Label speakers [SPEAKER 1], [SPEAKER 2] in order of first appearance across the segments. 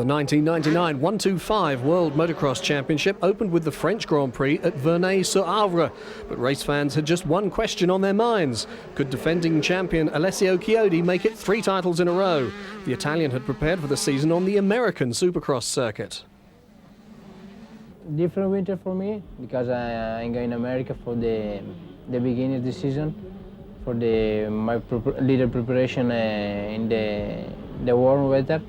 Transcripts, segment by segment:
[SPEAKER 1] The 1999 125 World Motocross Championship opened with the French Grand Prix at Vernay-sur-Avre, but race fans had just one question on their minds. Could defending champion Alessio Chiodi make it 3 titles in a row? The Italian had prepared for the season on the American Supercross circuit.
[SPEAKER 2] Different winter for me, because I'm going to America for the beginning of the season, for my little preparation in the warm weather.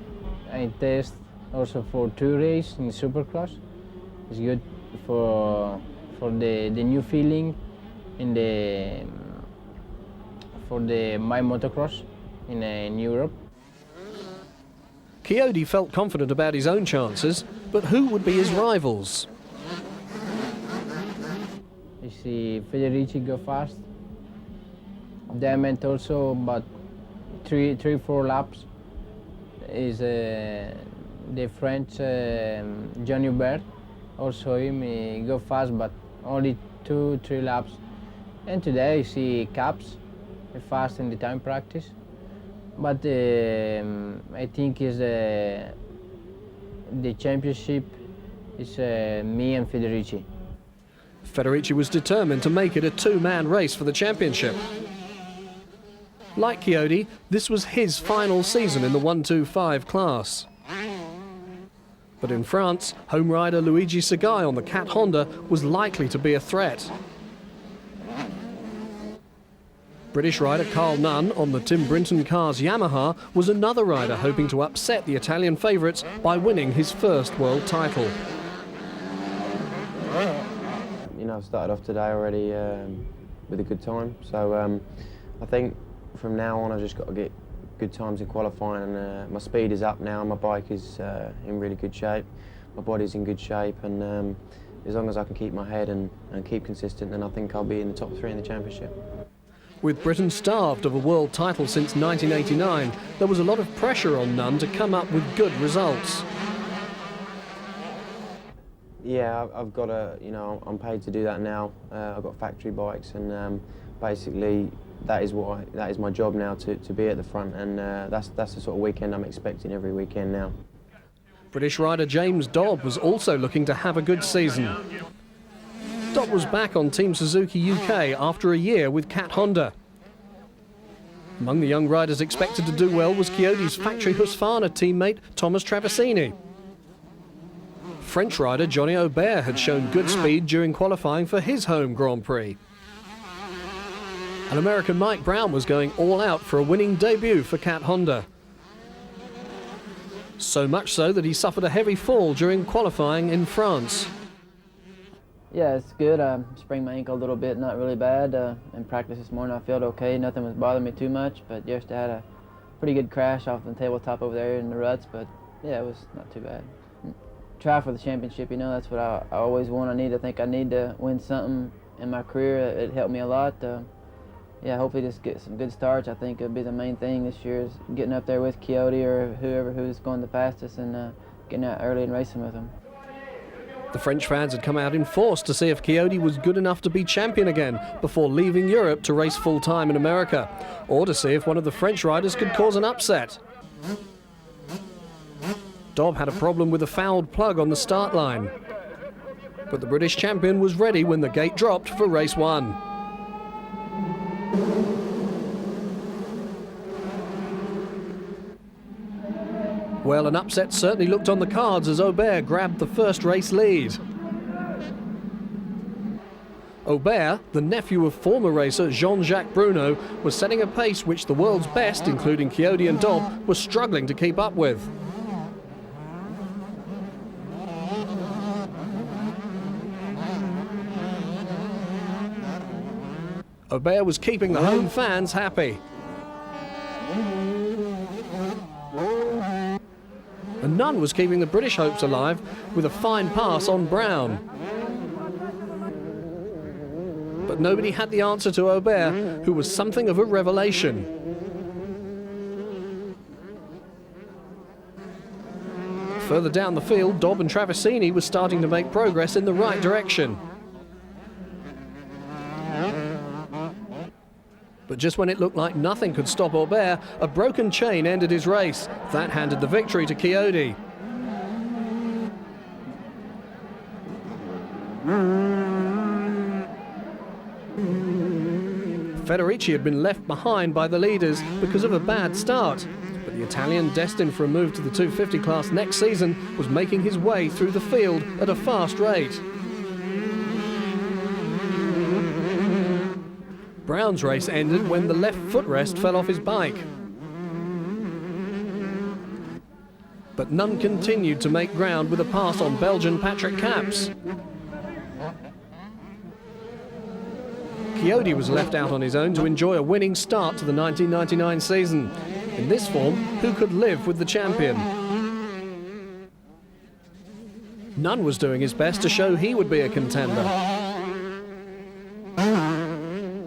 [SPEAKER 2] I test also for 2 races in Supercross. It's good for the new feeling in my motocross in Europe.
[SPEAKER 1] Chiodi felt confident about his own chances, but who would be his rivals?
[SPEAKER 2] I see Federici go fast. Dement also, but 3-4 laps. Is the French Jean Hubert, also him, he go fast, but only 2-3 laps. And today I see Caps fast in the time practice, but I think is the championship is me and Federici.
[SPEAKER 1] Federici was determined to make it a 2-man race for the championship. Like Chiodi, this was his final season in the 125 class. But in France, home rider Luigi Segai on the Cat Honda was likely to be a threat. British rider Carl Nunn on the Tim Brinton Cars Yamaha was another rider hoping to upset the Italian favourites by winning his first world title.
[SPEAKER 3] You know, I've started off today already with a good time, so I think from now on I've just got to get good times in qualifying, and my speed is up now, my bike is in really good shape, my body's in good shape, and as long as I can keep my head and keep consistent, then I think I'll be in the top 3 in the championship.
[SPEAKER 1] With Britain starved of a world title since 1989, there was a lot of pressure on Nunn to come up with good results.
[SPEAKER 3] Yeah, I've got to, you know, I'm paid to do that now. I've got factory bikes, and basically that is my job now, to be at the front, and that's the sort of weekend I'm expecting every weekend now.
[SPEAKER 1] British rider James Dobb was also looking to have a good season. Dobb was back on Team Suzuki UK after a year with Cat Honda. Among the young riders expected to do well was Chiodi's factory Husqvarna teammate Thomas Traversini. French rider Johnny Aubert had shown good speed during qualifying for his home Grand Prix. And American Mike Brown was going all out for a winning debut for Cat Honda. So much so that he suffered a heavy fall during qualifying in France.
[SPEAKER 4] Yeah, it's good. I sprained my ankle a little bit, not really bad. In practice this morning I felt okay, nothing was bothering me too much, but yesterday I had a pretty good crash off the tabletop over there in the ruts, but yeah, it was not too bad. Try for the championship, you know, that's what I always want. I think I need to win something in my career. It helped me a lot. Yeah, hopefully just get some good starts. I think it'll be the main thing this year, is getting up there with Chiodi or who's going the fastest, and getting out early and racing with them.
[SPEAKER 1] The French fans had come out in force to see if Chiodi was good enough to be champion again before leaving Europe to race full-time in America, or to see if one of the French riders could cause an upset. Dobb had a problem with a fouled plug on the start line, but the British champion was ready when the gate dropped for race 1. Well, an upset certainly looked on the cards as Aubert grabbed the first race lead. Aubert, the nephew of former racer Jean-Jacques Bruno, was setting a pace which the world's best, including Chiodi and Dobb, were struggling to keep up with. Aubert was keeping the home fans happy. And Nunn was keeping the British hopes alive with a fine pass on Brown. But nobody had the answer to Aubert, who was something of a revelation. Further down the field, Dobb and Traversini were starting to make progress in the right direction. But just when it looked like nothing could stop Aubert, a broken chain ended his race. That handed the victory to Chiodi. Federici had been left behind by the leaders because of a bad start. But the Italian, destined for a move to the 250 class next season, was making his way through the field at a fast rate. Brown's race ended when the left footrest fell off his bike. But Nunn continued to make ground with a pass on Belgian Patrick Capps. Chiodi was left out on his own to enjoy a winning start to the 1999 season. In this form, who could live with the champion? Nunn was doing his best to show he would be a contender.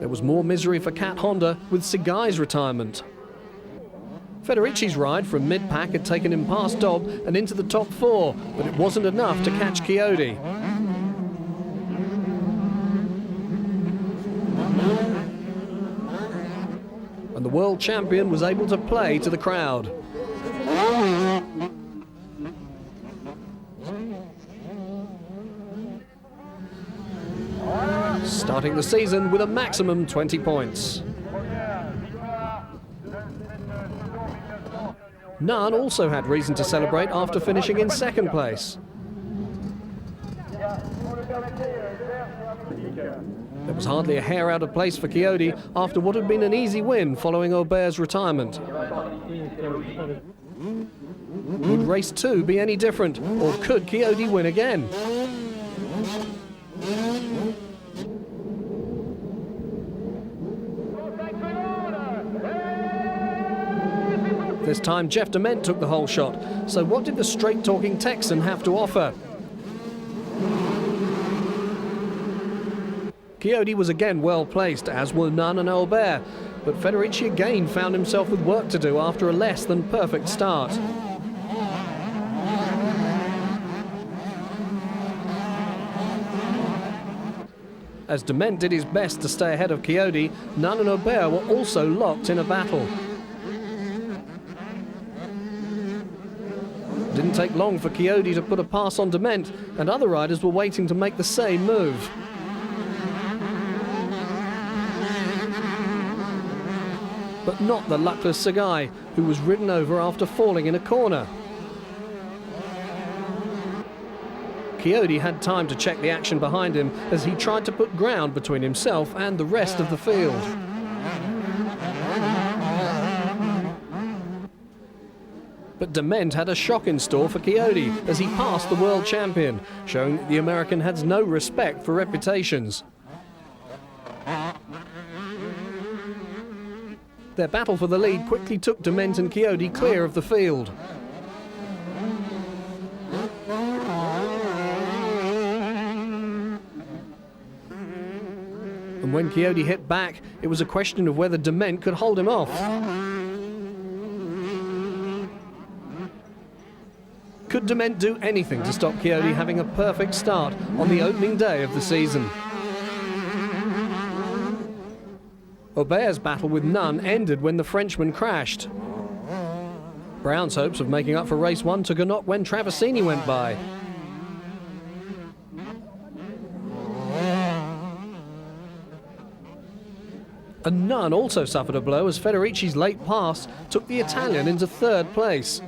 [SPEAKER 1] There was more misery for Cat Honda with Segai's retirement. Federici's ride from mid-pack had taken him past Dobb and into the top four, but it wasn't enough to catch Chiodi. And the world champion was able to play to the crowd. Starting the season with a maximum 20 points. Nunn also had reason to celebrate after finishing in second place. There was hardly a hair out of place for Chiodi after what had been an easy win following Aubert's retirement. Would race 2 be any different, or could Chiodi win again? This time Jeff Dement took the whole shot. So what did the straight-talking Texan have to offer? Chiodi was again well placed, as were Nunn and Aubert, but Federici again found himself with work to do after a less than perfect start. As Dement did his best to stay ahead of Chiodi, Nunn and Aubert were also locked in a battle. It didn't take long for Chiodi to put a pass on Dement, and other riders were waiting to make the same move. But not the luckless Segai, who was ridden over after falling in a corner. Chiodi had time to check the action behind him as he tried to put ground between himself and the rest of the field. But Dement had a shock in store for Chiodi as he passed the world champion, showing that the American has no respect for reputations. Their battle for the lead quickly took Dement and Chiodi clear of the field. And when Chiodi hit back, it was a question of whether Dement could hold him off. Could Dement do anything to stop Chiodi having a perfect start on the opening day of the season? Aubert's battle with Nunn ended when the Frenchman crashed. Brown's hopes of making up for race 1 took a knock when Traversini went by. And Nunn also suffered a blow as Federici's late pass took the Italian into third place.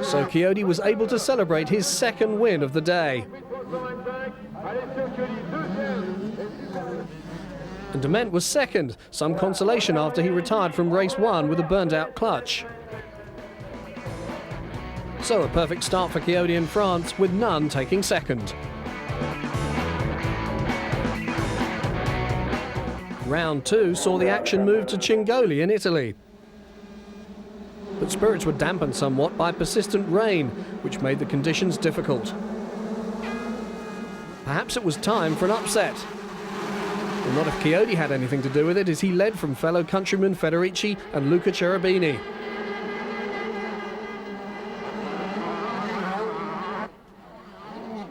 [SPEAKER 1] So Chiodi was able to celebrate his second win of the day. And Dement was second, some consolation after he retired from race 1 with a burned-out clutch. So a perfect start for Chiodi in France, with Nunn taking second. Round 2 saw the action move to Cingoli in Italy. But spirits were dampened somewhat by persistent rain, which made the conditions difficult. Perhaps it was time for an upset. Well, not if Chiodi had anything to do with it, as he led from fellow countrymen Federici and Luca Cherubini.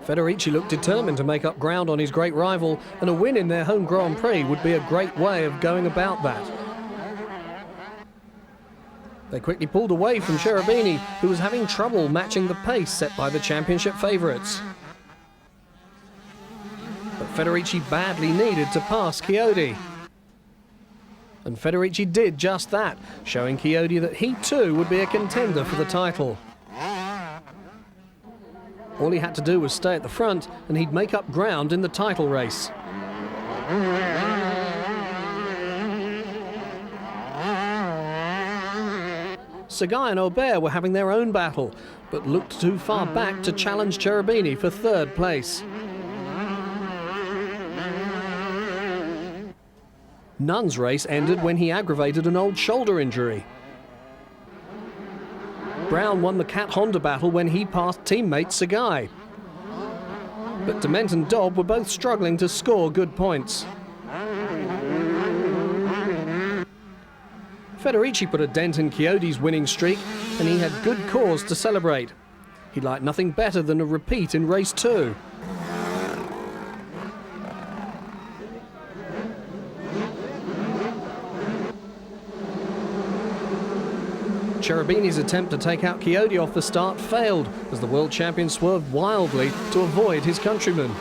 [SPEAKER 1] Federici looked determined to make up ground on his great rival, and a win in their home Grand Prix would be a great way of going about that. They quickly pulled away from Cherubini, who was having trouble matching the pace set by the championship favourites. But Federici badly needed to pass Chiodi. And Federici did just that, showing Chiodi that he too would be a contender for the title. All he had to do was stay at the front and he'd make up ground in the title race. Sagai and Aubert were having their own battle, but looked too far back to challenge Cherubini for third place. Nunn's race ended when he aggravated an old shoulder injury. Brown won the Cat Honda battle when he passed teammate Sagai. But Dement and Dobb were both struggling to score good points. Federici put a dent in Chiodi's winning streak, and he had good cause to celebrate. He'd like nothing better than a repeat in race 2. Cherubini's attempt to take out Chiodi off the start failed as the world champion swerved wildly to avoid his countryman.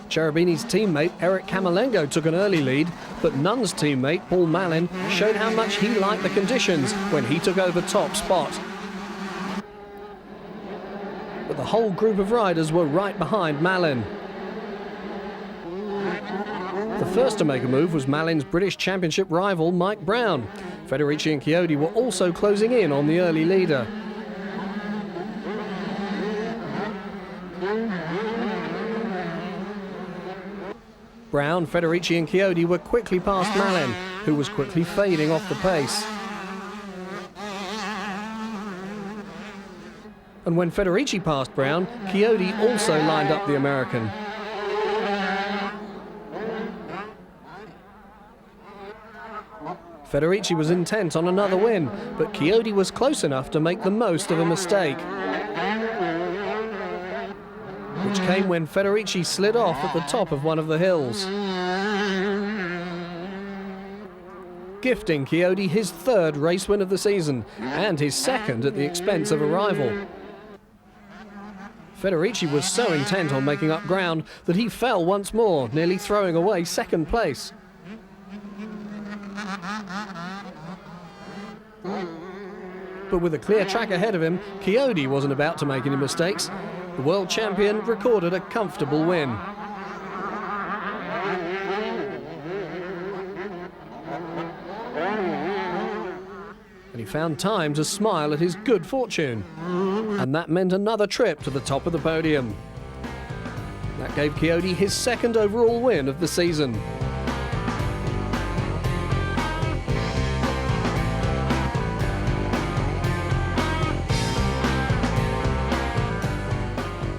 [SPEAKER 1] Cherubini's teammate Eric Camerlengo took an early lead, but Nunn's teammate Paul Malin showed how much he liked the conditions when he took over top spot. But the whole group of riders were right behind Malin. The first to make a move was Malin's British Championship rival Mike Brown. Federici and Chiodi were also closing in on the early leader. Brown, Federici and Chiodi were quickly past Malin, who was quickly fading off the pace. And when Federici passed Brown, Chiodi also lined up the American. Federici was intent on another win, but Chiodi was close enough to make the most of a mistake, which came when Federici slid off at the top of one of the hills, gifting Chiodi his third race win of the season and his second at the expense of a rival. Federici was so intent on making up ground that he fell once more, nearly throwing away second place. But with a clear track ahead of him, Chiodi wasn't about to make any mistakes. The world champion recorded a comfortable win. And he found time to smile at his good fortune. And that meant another trip to the top of the podium. That gave Chiodi his second overall win of the season.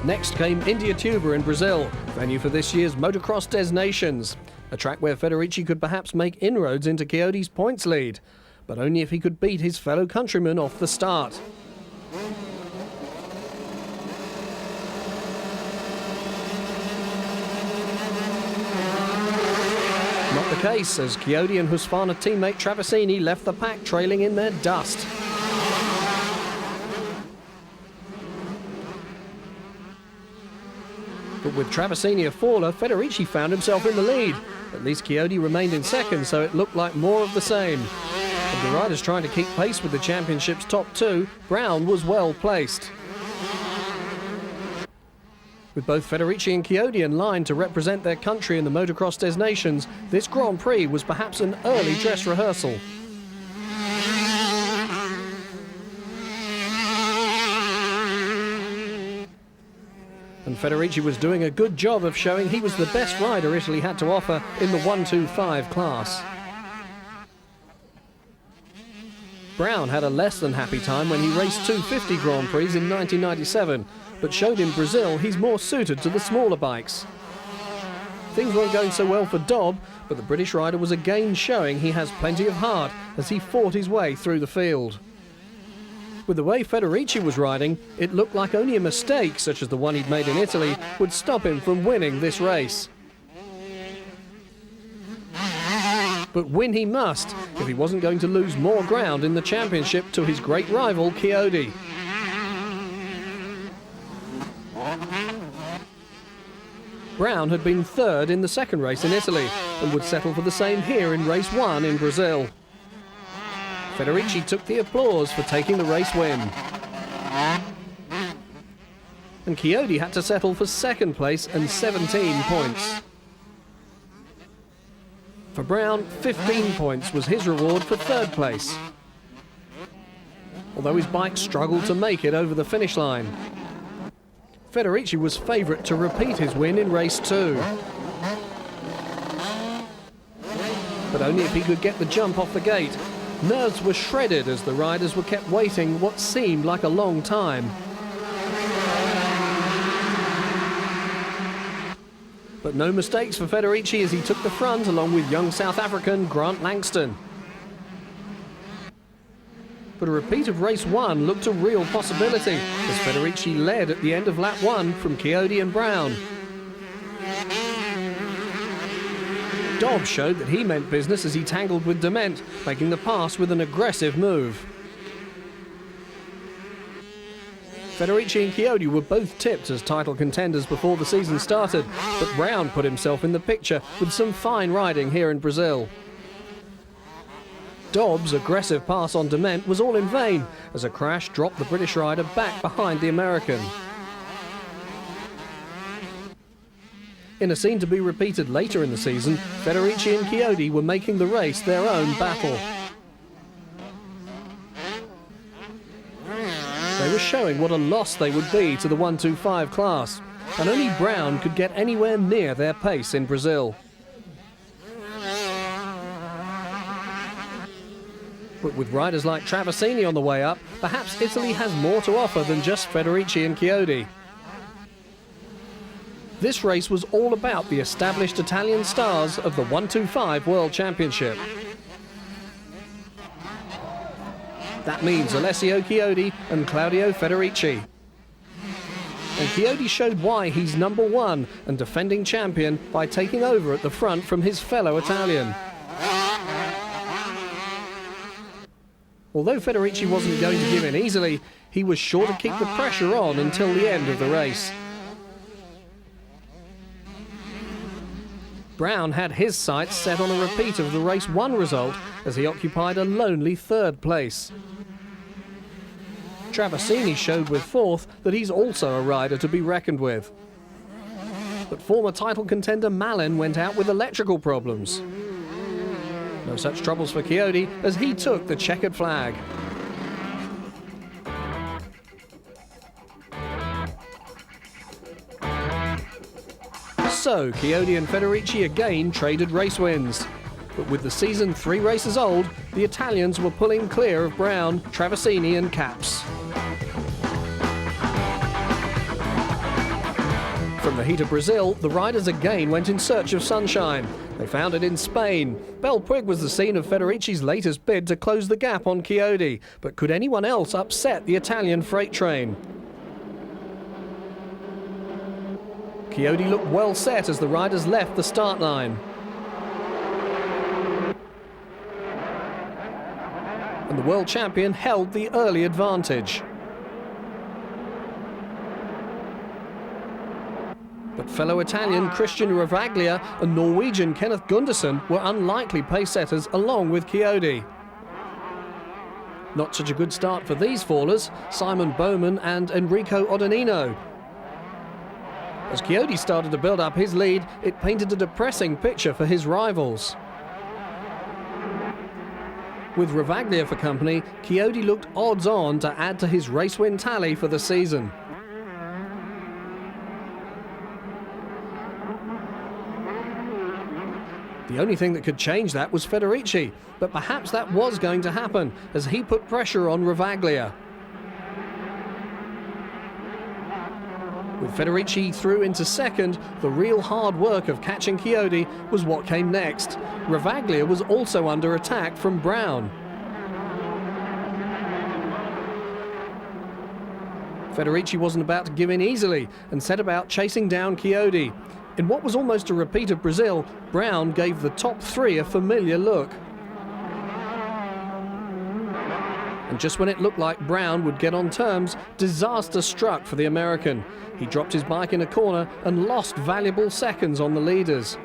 [SPEAKER 1] Next came Indiatuba in Brazil, venue for this year's Motocross Des Nations, a track where Federici could perhaps make inroads into Chiodi's points lead, but only if he could beat his fellow countrymen off the start. Not the case, as Chiodi and Husqvarna teammate Traversini left the pack trailing in their dust. But with Traversini a faller, Federici found himself in the lead. At least Chiodi remained in second, so it looked like more of the same. Of the riders trying to keep pace with the championship's top two, Brown was well placed. With both Federici and Chiodi in line to represent their country in the Motocross Des Nations, this Grand Prix was perhaps an early dress rehearsal. And Federici was doing a good job of showing he was the best rider Italy had to offer in the 125 class. Brown had a less than happy time when he raced 250 Grand Prix in 1997, but showed in Brazil he's more suited to the smaller bikes. Things weren't going so well for Dobb, but the British rider was again showing he has plenty of heart as he fought his way through the field. With the way Federici was riding, it looked like only a mistake, such as the one he'd made in Italy, would stop him from winning this race. but win he must if he wasn't going to lose more ground in the championship to his great rival Chiodi. Brown had been third in the second race in Italy and would settle for the same here in race 1 in Brazil. Federici took the applause for taking the race win. And Chiodi had to settle for second place and 17 points. For Brown, 15 points was his reward for third place, although his bike struggled to make it over the finish line. Federici was favourite to repeat his win in race 2. But only if he could get the jump off the gate. Nerves were shredded as the riders were kept waiting what seemed like a long time. But no mistakes for Federici as he took the front along with young South African Grant Langston. But a repeat of race 1 looked a real possibility as Federici led at the end of lap 1 from Chiodi and Brown. Dobbs showed that he meant business as he tangled with Dement, making the pass with an aggressive move. Federici and Chiodi were both tipped as title contenders before the season started, but Brown put himself in the picture with some fine riding here in Brazil. Dobbs' aggressive pass on Dement was all in vain as a crash dropped the British rider back behind the American. In a scene to be repeated later in the season, Federici and Chiodi were making the race their own battle. They were showing what a loss they would be to the 125 class, and only Brown could get anywhere near their pace in Brazil. But with riders like Travasini on the way up, perhaps Italy has more to offer than just Federici and Chiodi. This race was all about the established Italian stars of the 125 World Championship. That means Alessio Chiodi and Claudio Federici. And Chiodi showed why he's number 1 and defending champion by taking over at the front from his fellow Italian. Although Federici wasn't going to give in easily, he was sure to keep the pressure on until the end of the race. Brown had his sights set on a repeat of the race 1 result as he occupied a lonely third place. Travasini showed with fourth that he's also a rider to be reckoned with. But former title contender Malin went out with electrical problems. No such troubles for Chiodi as he took the checkered flag. So, Chiodi and Federici again traded race wins. But with the season 3 races old, the Italians were pulling clear of Brown, Travasini and Capps. From the heat of Brazil, the riders again went in search of sunshine. They found it in Spain. Belpuig was the scene of Federici's latest bid to close the gap on Chiodi, but could anyone else upset the Italian freight train? Chiodi looked well set as the riders left the start line. And the world champion held the early advantage. But fellow Italian Christian Ravaglia and Norwegian Kenneth Gundersen were unlikely pace-setters along with Chiodi. Not such a good start for these fallers, Simon Bowman and Enrico Odanino. As Chiodi started to build up his lead, it painted a depressing picture for his rivals. With Ravaglia for company, Chiodi looked odds-on to add to his race win tally for the season. The only thing that could change that was Federici, but perhaps that was going to happen as he put pressure on Ravaglia. With Federici through into second, the real hard work of catching Chiodi was what came next. Ravaglia was also under attack from Brown. Federici wasn't about to give in easily and set about chasing down Chiodi. In what was almost a repeat of Brazil, Brown gave the top three a familiar look. And just when it looked like Brown would get on terms, disaster struck for the American. He dropped his bike in a corner and lost valuable seconds on the leaders.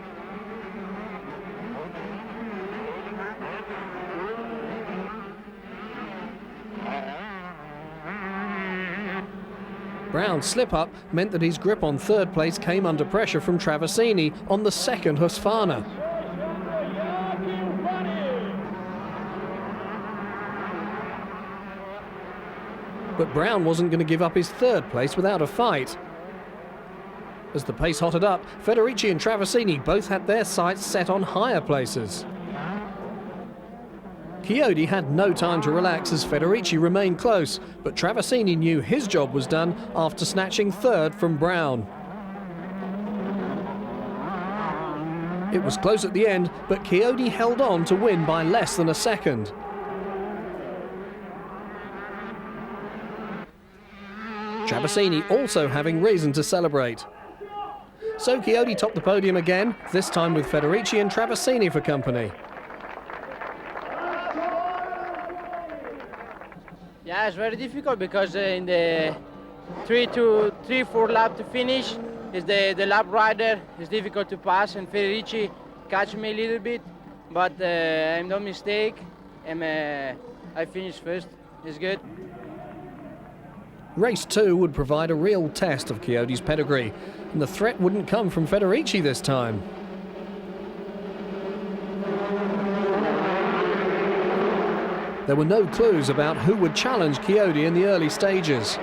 [SPEAKER 1] Brown's slip-up meant that his grip on third place came under pressure from Traversini on the second Husqvarna. But Brown wasn't going to give up his third place without a fight. As the pace hotted up, Federici and Traversini both had their sights set on higher places. Chiodi had no time to relax as Federici remained close, but Traversini knew his job was done after snatching third from Brown. It was close at the end, but Chiodi held on to win by less than a second. Traversini also having reason to celebrate. So Chiodi topped the podium again, this time with Federici and Traversini for company.
[SPEAKER 2] Yeah, it's very difficult because in the 3-4 lap to finish, is the lap rider is difficult to pass, and Federici catch me a little bit, but I no mistake, and I finished first. It's good.
[SPEAKER 1] Race 2 would provide a real test of Chiodi's pedigree, and the threat wouldn't come from Federici this time. There were no clues about who would challenge Chiodi in the early stages.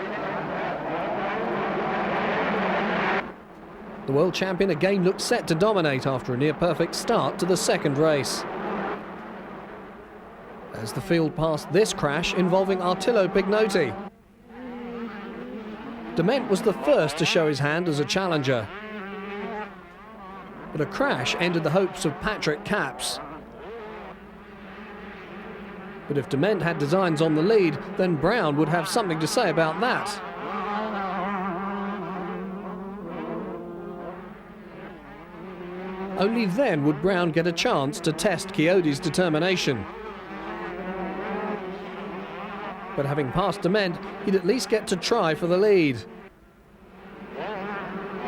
[SPEAKER 1] The world champion again looked set to dominate after a near-perfect start to the second race. As the field passed this crash involving Artillo Pignotti. Dement was the first to show his hand as a challenger. But a crash ended the hopes of Patrick Capps. But if Dement had designs on the lead, then Brown would have something to say about that. Only then would Brown get a chance to test Chiodi's determination. But having passed Dement, he'd at least get to try for the lead.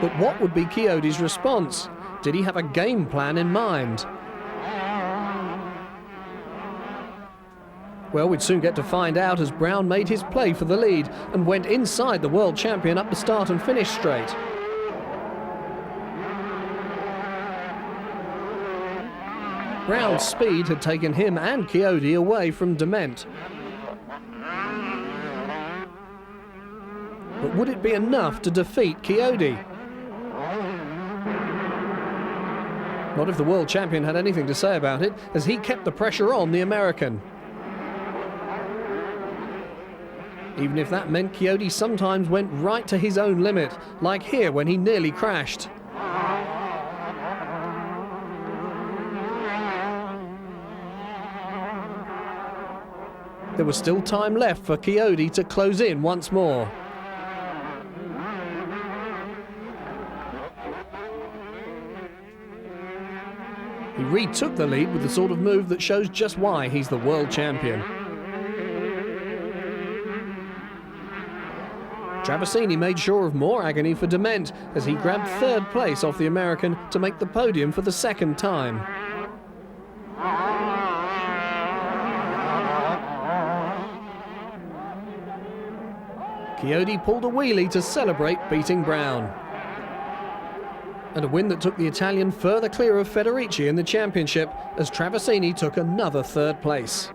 [SPEAKER 1] But what would be Chiodi's response? Did he have a game plan in mind? Well, we'd soon get to find out as Brown made his play for the lead and went inside the world champion up the start and finish straight. Brown's speed had taken him and Chiodi away from Dement. But would it be enough to defeat Chiodi? Not if the world champion had anything to say about it, as he kept the pressure on the American. Even if that meant Chiodi sometimes went right to his own limit, like here when he nearly crashed. There was still time left for Chiodi to close in once more. He retook the lead with the sort of move that shows just why he's the world champion. Traversini made sure of more agony for Dement as he grabbed third place off the American to make the podium for the second time. Chiodi pulled a wheelie to celebrate beating Brown. And a win that took the Italian further clear of Federici in the championship as Traversini took another third place.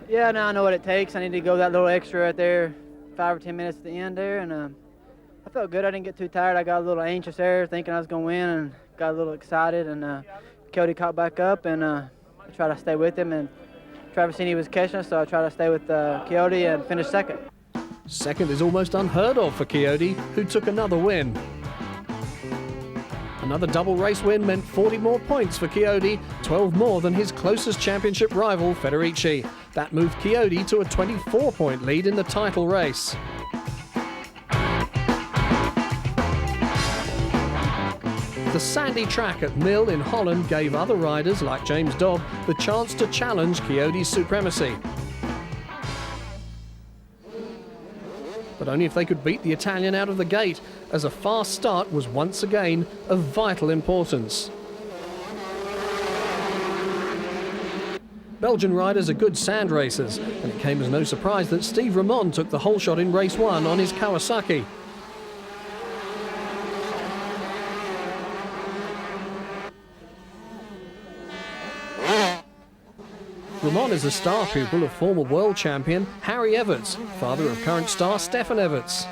[SPEAKER 4] Yeah, now I know what it takes. I need to go that little extra right there, 5 or 10 minutes at the end there, and I felt good. I didn't get too tired. I got a little anxious there, thinking I was going to win, and got a little excited, and Chiodi caught back up, and I tried to stay with him, and Traversini was catching us, so I tried to stay with Chiodi and finish second.
[SPEAKER 1] Second is almost unheard of for Chiodi, who took another win. Another double race win meant 40 more points for Chiodi, 12 more than his closest championship rival, Federici. That moved Chiodi to a 24-point lead in the title race. The sandy track at Mill in Holland gave other riders, like James Dobb, the chance to challenge Chiodi's supremacy. But only if they could beat the Italian out of the gate, as a fast start was once again of vital importance. Belgian riders are good sand racers, and it came as no surprise that Steve Ramon took the whole shot in race 1 on his Kawasaki. Ramon is a star pupil of former world champion Harry Everts, father of current star Stefan Everts.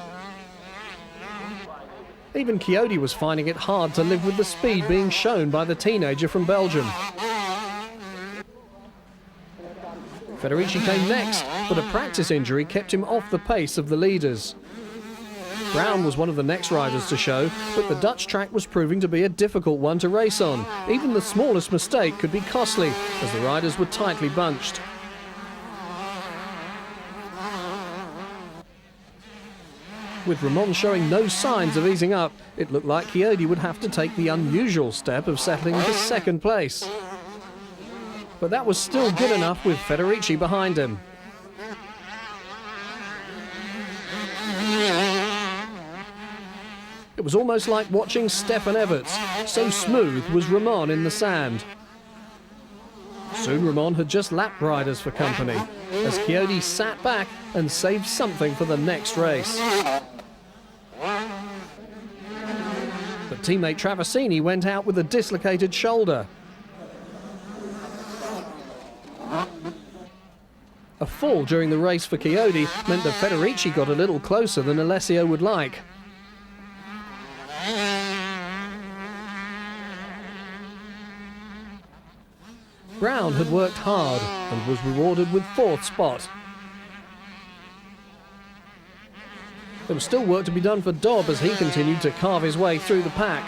[SPEAKER 1] Even Chiodi was finding it hard to live with the speed being shown by the teenager from Belgium. Federici came next, but a practice injury kept him off the pace of the leaders. Brown was one of the next riders to show, but the Dutch track was proving to be a difficult one to race on. Even the smallest mistake could be costly, as the riders were tightly bunched. With Ramon showing no signs of easing up, it looked like Chiodi would have to take the unusual step of settling for second place. But that was still good enough with Federici behind him. It was almost like watching Stefan Everts, so smooth was Ramon in the sand. Soon Ramon had just lap riders for company, as Chiodi sat back and saved something for the next race. But teammate Traversini went out with a dislocated shoulder. A fall during the race for Chiodi meant that Federici got a little closer than Alessio would like. Brown had worked hard and was rewarded with 4th spot. There was still work to be done for Dobb as he continued to carve his way through the pack.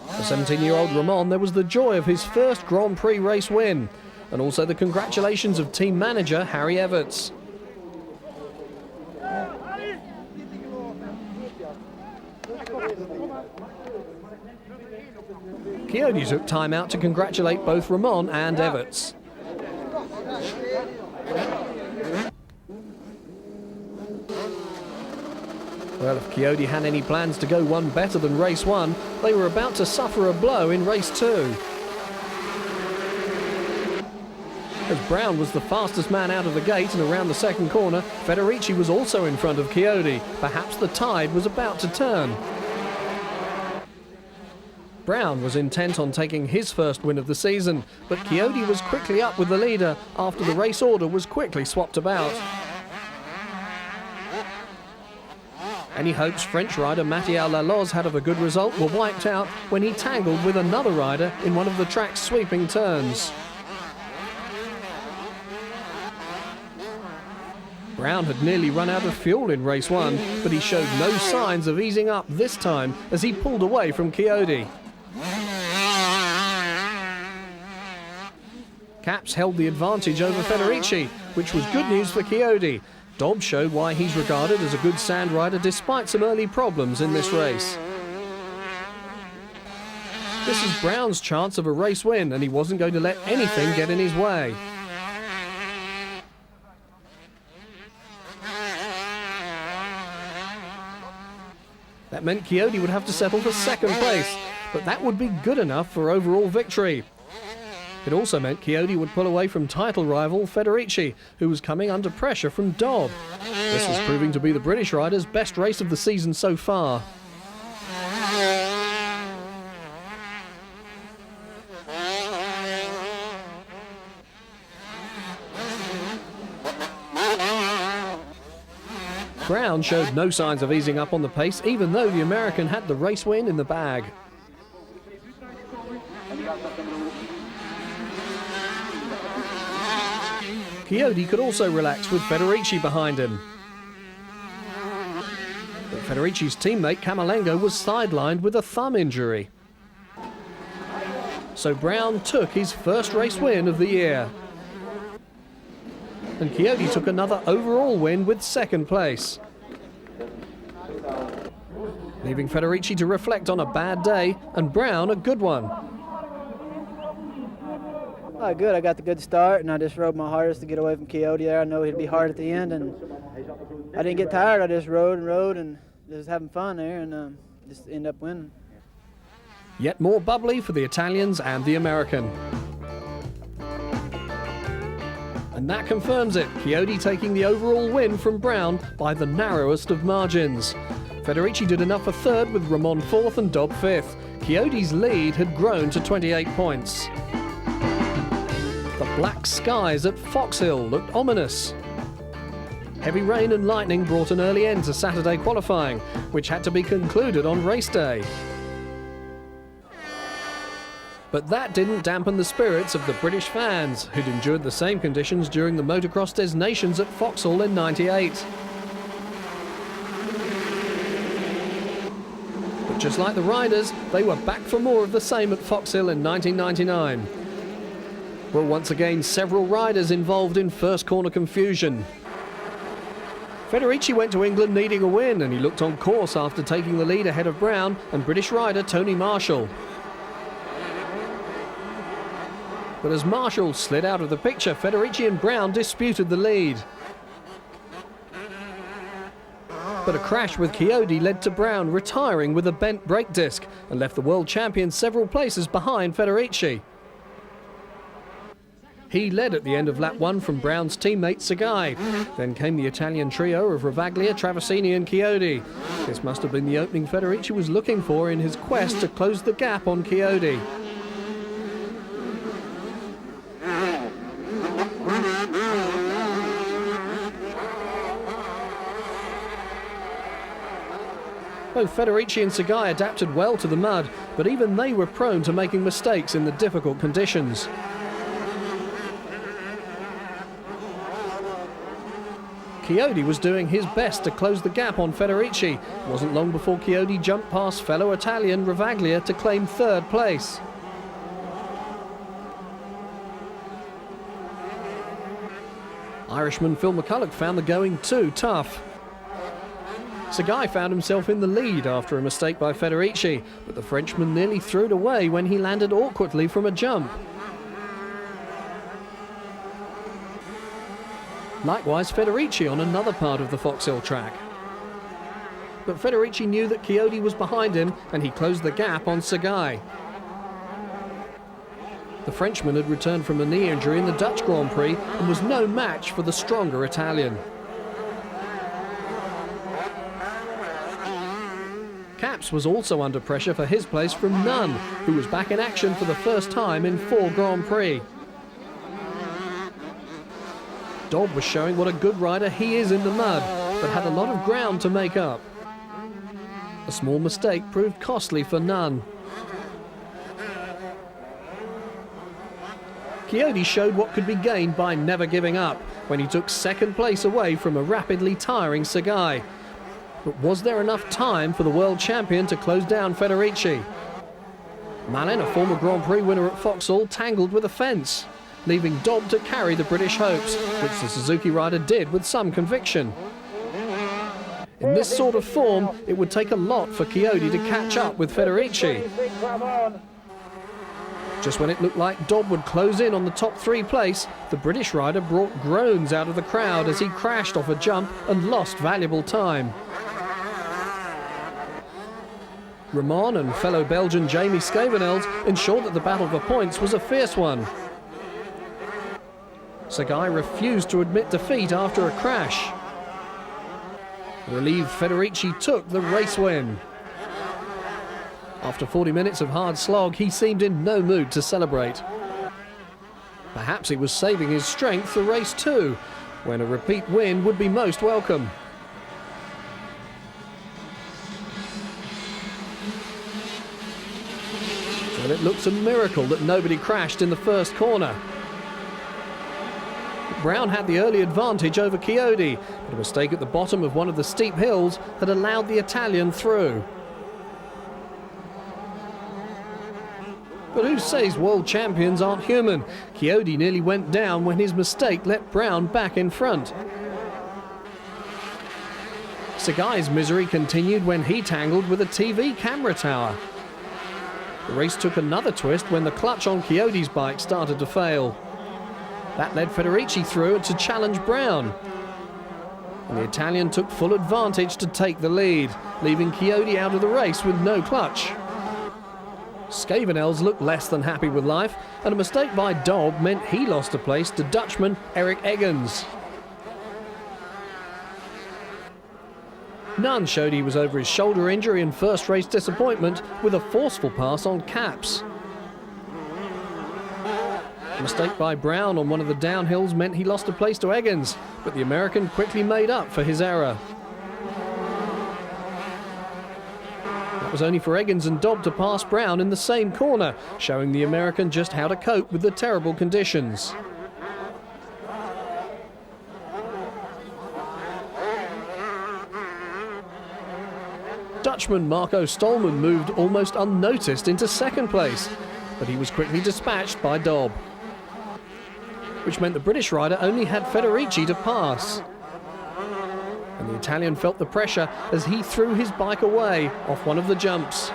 [SPEAKER 1] For 17-year-old Ramon, there was the joy of his first Grand Prix race win, and also the congratulations of team manager Harry Everts. Chiodi took time out to congratulate both Ramon and Everts. Well, if Chiodi had any plans to go one better than race 1, they were about to suffer a blow in race 2. As Brown was the fastest man out of the gate and around the second corner, Federici was also in front of Chiodi. Perhaps the tide was about to turn. Brown was intent on taking his first win of the season, but Chiodi was quickly up with the leader after the race order was quickly swapped about. Any hopes French rider Mathieu Laloz had of a good result were wiped out when he tangled with another rider in one of the track's sweeping turns. Brown had nearly run out of fuel in race 1, but he showed no signs of easing up this time as he pulled away from Chiodi. Caps held the advantage over Federici, which was good news for Chiodi. Dobb showed why he's regarded as a good sand rider despite some early problems in this race. This is Brown's chance of a race win, and he wasn't going to let anything get in his way. That meant Chiodi would have to settle for second place, but that would be good enough for overall victory. It also meant Chiodi would pull away from title rival Federici, who was coming under pressure from Dobb. This was proving to be the British rider's best race of the season so far. Brown showed no signs of easing up on the pace, even though the American had the race win in the bag. Chiodi could also relax with Federici behind him. But Federici's teammate Camerlengo was sidelined with a thumb injury. So Brown took his first race win of the year. and Chiodi took another overall win with second place. Leaving Federici to reflect on a bad day and Brown a good one.
[SPEAKER 5] Good, I got the good start and I just rode my hardest to get away from Chiodi there. I know he'd be hard at the end and I didn't get tired. I just rode and just having fun there and just end up winning.
[SPEAKER 1] Yet more bubbly for the Italians and the American. And that confirms it, Chiodi taking the overall win from Brown by the narrowest of margins. Federici did enough for third with Ramon fourth and Dobb fifth. Chiodi's lead had grown to 28 points. The black skies at Fox Hill looked ominous. Heavy rain and lightning brought an early end to Saturday qualifying, which had to be concluded on race day. But that didn't dampen the spirits of the British fans, who'd endured the same conditions during the Motocross Des Nations at Vauxhall in '98. But just like the riders, they were back for more of the same at Fox Hill in 1999. Well, once again, several riders involved in first corner confusion. Federici went to England needing a win, and he looked on course after taking the lead ahead of Brown and British rider Tony Marshall. But as Marshall slid out of the picture, Federici and Brown disputed the lead. But a crash with Chiodi led to Brown retiring with a bent brake disc and left the world champion several places behind Federici. He led at the end of lap 1 from Brown's teammate Sagai. Then came the Italian trio of Ravaglia, Traversini and Chiodi. This must have been the opening Federici was looking for in his quest to close the gap on Chiodi. Both Federici and Sagai adapted well to the mud, but even they were prone to making mistakes in the difficult conditions. Chiodi was doing his best to close the gap on Federici. It wasn't long before Chiodi jumped past fellow Italian Ravaglia to claim third place. Irishman Phil McCulloch found the going too tough. Sagai found himself in the lead after a mistake by Federici, but the Frenchman nearly threw it away when he landed awkwardly from a jump. Likewise, Federici on another part of the Fox Hill track. But Federici knew that Chiodi was behind him and he closed the gap on Sagai. The Frenchman had returned from a knee injury in the Dutch Grand Prix and was no match for the stronger Italian. Capps was also under pressure for his place from Nunn, who was back in action for the first time in 4 Grand Prix. Dobb was showing what a good rider he is in the mud, but had a lot of ground to make up. A small mistake proved costly for Nunn. Chiodi showed what could be gained by never giving up when he took second place away from a rapidly tiring Sagai. But was there enough time for the world champion to close down Federici? Malin, a former Grand Prix winner at Vauxhall, tangled with a fence, leaving Dobb to carry the British hopes, which the Suzuki rider did with some conviction. In this sort of form, it would take a lot for Chiodi to catch up with Federici. Just when it looked like Dobb would close in on the top 3 place, the British rider brought groans out of the crowd as he crashed off a jump and lost valuable time. Ramon and fellow Belgian Jamie Scavenels ensured that the battle for points was a fierce one. Sagai refused to admit defeat after a crash. Relieved Federici took the race win. After 40 minutes of hard slog, he seemed in no mood to celebrate. Perhaps he was saving his strength for race 2, when a repeat win would be most welcome. Well, it looks a miracle that nobody crashed in the first corner. Brown had the early advantage over Chiodi, but a mistake at the bottom of one of the steep hills had allowed the Italian through. But who says world champions aren't human? Chiodi nearly went down when his mistake let Brown back in front. Sagai's misery continued when he tangled with a TV camera tower. The race took another twist when the clutch on Chiodi's bike started to fail. That led Federici through to challenge Brown. And the Italian took full advantage to take the lead, leaving Chiodi out of the race with no clutch. Scavenels looked less than happy with life, and a mistake by Dobb meant he lost a place to Dutchman Eric Eggens. Nunn showed he was over his shoulder injury and first race disappointment with a forceful pass on Caps. A mistake by Brown on one of the downhills meant he lost a place to Eggens, but the American quickly made up for his error. That was only for Eggens and Dobb to pass Brown in the same corner, showing the American just how to cope with the terrible conditions. Dutchman Marco Stolman moved almost unnoticed into second place, but he was quickly dispatched by Dobb, which meant the British rider only had Federici to pass. And the Italian felt the pressure as he threw his bike away off one of the jumps.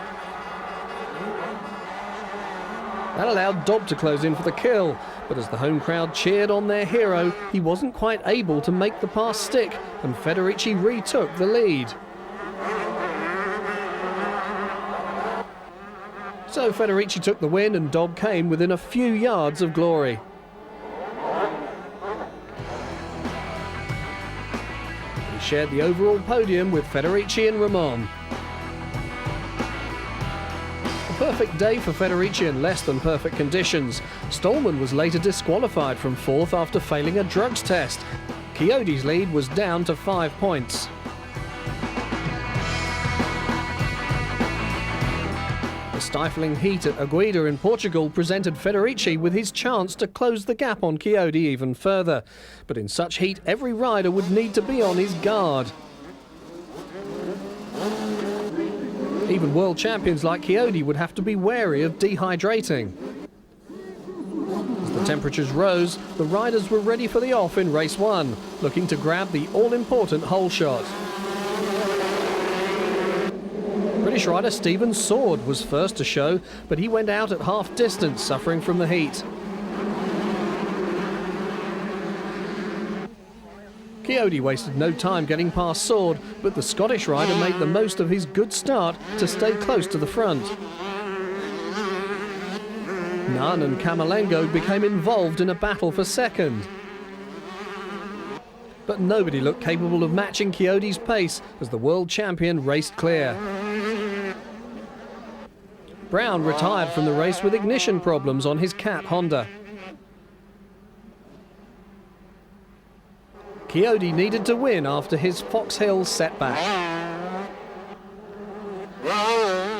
[SPEAKER 1] That allowed Dobb to close in for the kill, but as the home crowd cheered on their hero, he wasn't quite able to make the pass stick, and Federici retook the lead. So Federici took the win and Dobb came within a few yards of glory. He shared the overall podium with Federici and Ramon. A perfect day for Federici in less than perfect conditions. Stolman was later disqualified from fourth after failing a drugs test. Chiodi's lead was down to 5 points. The stifling heat at Agueda in Portugal presented Federici with his chance to close the gap on Chiodi even further. But in such heat, every rider would need to be on his guard. Even world champions like Chiodi would have to be wary of dehydrating. As the temperatures rose, the riders were ready for the off in race one, looking to grab the all-important hole shot. British rider Stephen Sword was first to show, but he went out at half distance, suffering from the heat. Chiodi wasted no time getting past Sword, but the Scottish rider made the most of his good start to stay close to the front. Nunn and Camerlengo became involved in a battle for second. But nobody looked capable of matching Chiodi's pace as the world champion raced clear. Brown retired from the race with ignition problems on his Cat Honda. Chiodi needed to win after his Fox Hill setback.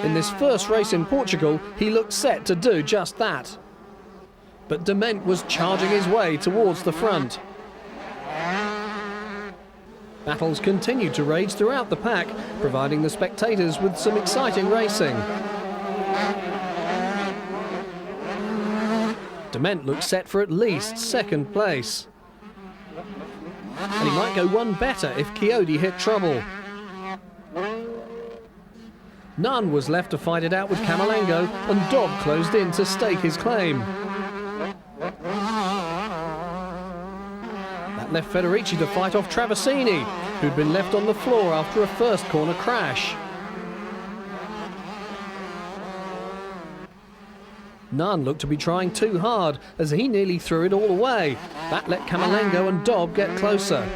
[SPEAKER 1] In this first race in Portugal, he looked set to do just that. But Dement was charging his way towards the front. Battles continued to rage throughout the pack, providing the spectators with some exciting racing. Dement looked set for at least second place. And he might go one better if Chiodi hit trouble. Nunn was left to fight it out with Camerlengo, and Dobb closed in to stake his claim. That left Federici to fight off Traversini, who'd been left on the floor after a first corner crash. Nunn looked to be trying too hard as he nearly threw it all away. That let Camerlengo and Dobb get closer.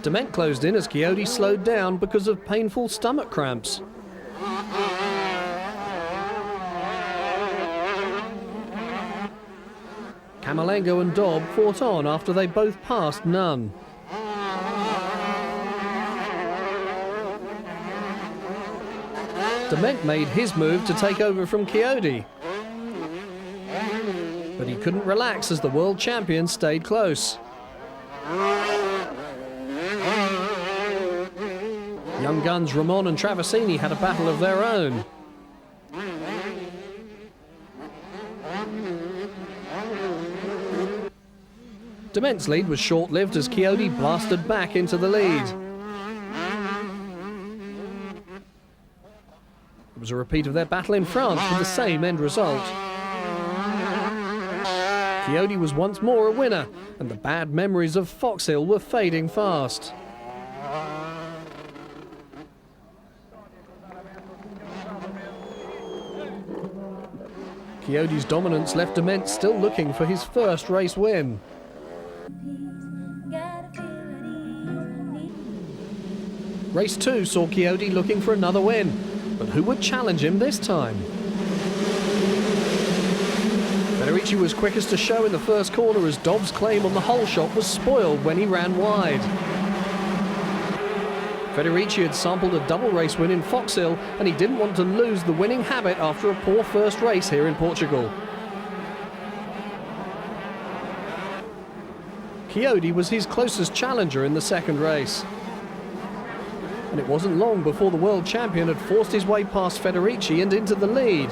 [SPEAKER 1] Dement closed in as Chiodi slowed down because of painful stomach cramps. Camerlengo and Dobb fought on after they both passed Nunn. Dement made his move to take over from Chiodi. But he couldn't relax as the world champion stayed close. Young guns Ramon and Traversini had a battle of their own. Dement's lead was short-lived as Chiodi blasted back into the lead. It was a repeat of their battle in France with the same end result. Chiodi was once more a winner, and the bad memories of Foxhill were fading fast. Chiodi's dominance left Dement still looking for his first race win. Race 2 saw Chiodi looking for another win, but who would challenge him this time? Federici was quickest to show in the first corner as Dobbs' claim on the hole shot was spoiled when he ran wide. Federici had sampled a double race win in Foxhill and he didn't want to lose the winning habit after a poor first race here in Portugal. Chiodi was his closest challenger in the second race. And it wasn't long before the world champion had forced his way past Federici and into the lead.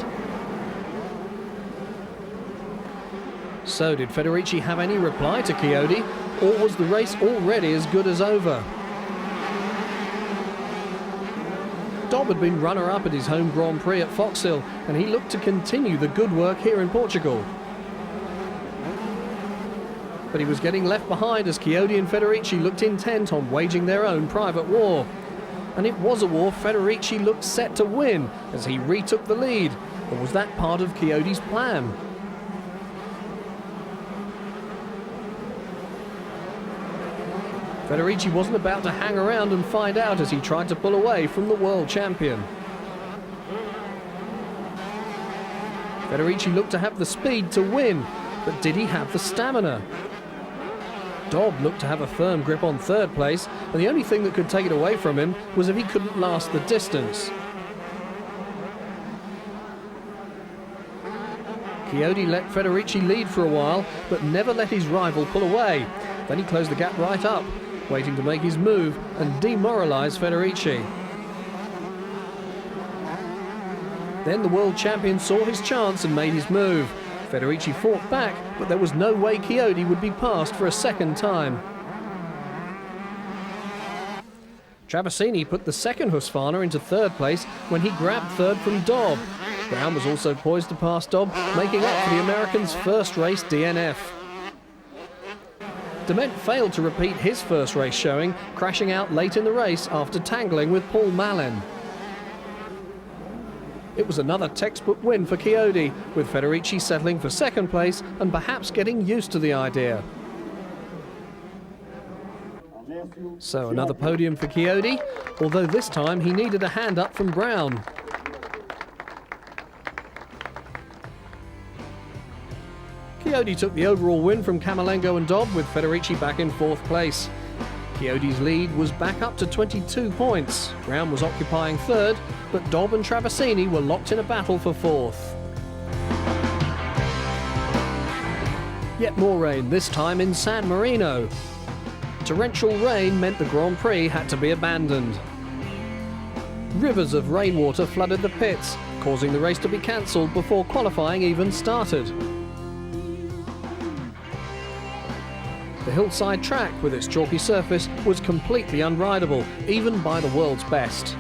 [SPEAKER 1] So did Federici have any reply to Chiodi, or was the race already as good as over? Dobb had been runner-up at his home Grand Prix at Foxhill, and he looked to continue the good work here in Portugal. But he was getting left behind as Chiodi and Federici looked intent on waging their own private war. And it was a war Federici looked set to win as he retook the lead. Or was that part of Chiodi's plan? Federici wasn't about to hang around and find out as he tried to pull away from the world champion. Federici looked to have the speed to win, but did he have the stamina? Dobb looked to have a firm grip on third place, and the only thing that could take it away from him was if he couldn't last the distance. Chiodi let Federici lead for a while, but never let his rival pull away. Then he closed the gap right up, waiting to make his move and demoralise Federici. Then the world champion saw his chance and made his move. Federici fought back, but there was no way Chiodi would be passed for a second time. Traversini put the second Husqvarna into third place when he grabbed third from Dobb. Brown was also poised to pass Dobb, making up for the American's first race DNF. Dement failed to repeat his first race showing, crashing out late in the race after tangling with Paul Malin. It was another textbook win for Chiodi, with Federici settling for second place and perhaps getting used to the idea. So another podium for Chiodi, although this time he needed a hand up from Brown. Chiodi took the overall win from Camolengo and Dobb, with Federici back in fourth place. Chiodi's lead was back up to 22 points. Brown was occupying third, but Dobb and Traversini were locked in a battle for fourth. Yet more rain, this time in San Marino. Torrential rain meant the Grand Prix had to be abandoned. Rivers of rainwater flooded the pits, causing the race to be cancelled before qualifying even started. The hillside track, with its chalky surface, was completely unrideable, even by the world's best.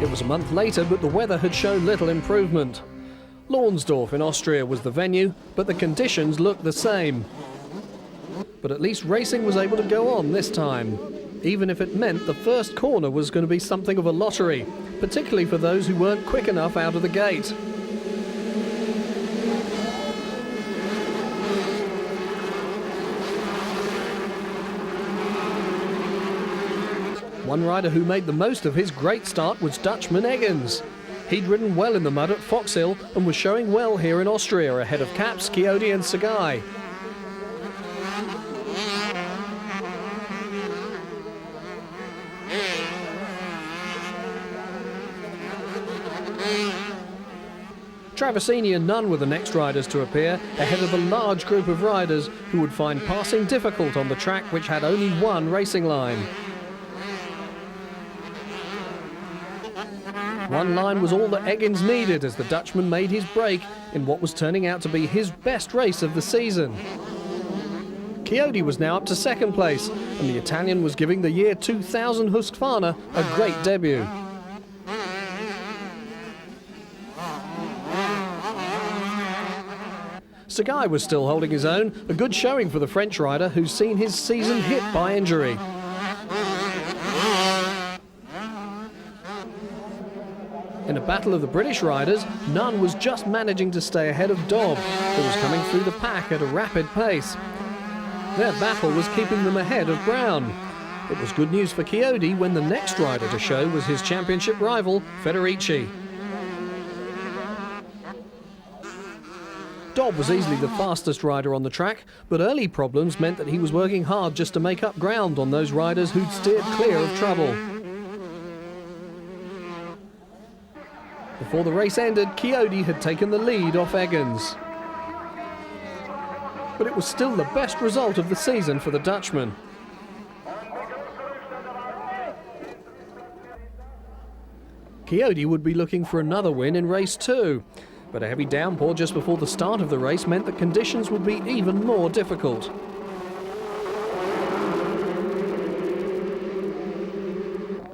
[SPEAKER 1] It was a month later, but the weather had shown little improvement. Launsdorf in Austria was the venue, but the conditions looked the same. But at least racing was able to go on this time, even if it meant the first corner was going to be something of a lottery, particularly for those who weren't quick enough out of the gate. One rider who made the most of his great start was Dutchman Eggins. He'd ridden well in the mud at Foxhill and was showing well here in Austria ahead of Caps, Chiodi and Sagai. Travasini and Nunn were the next riders to appear, ahead of a large group of riders who would find passing difficult on the track which had only one racing line. One line was all that Eggins needed as the Dutchman made his break in what was turning out to be his best race of the season. Chiodi was now up to second place, and the Italian was giving the year 2000 Husqvarna a great debut. Sagai was still holding his own, a good showing for the French rider who's seen his season hit by injury. In a battle of the British riders, Nunn was just managing to stay ahead of Dobb, who was coming through the pack at a rapid pace. Their battle was keeping them ahead of Brown. It was good news for Chiodi when the next rider to show was his championship rival, Federici. Dobb was easily the fastest rider on the track, but early problems meant that he was working hard just to make up ground on those riders who'd steered clear of trouble. Before the race ended, Chiodi had taken the lead off Eggins. But it was still the best result of the season for the Dutchman. Chiodi would be looking for another win in race 2, but a heavy downpour just before the start of the race meant that conditions would be even more difficult.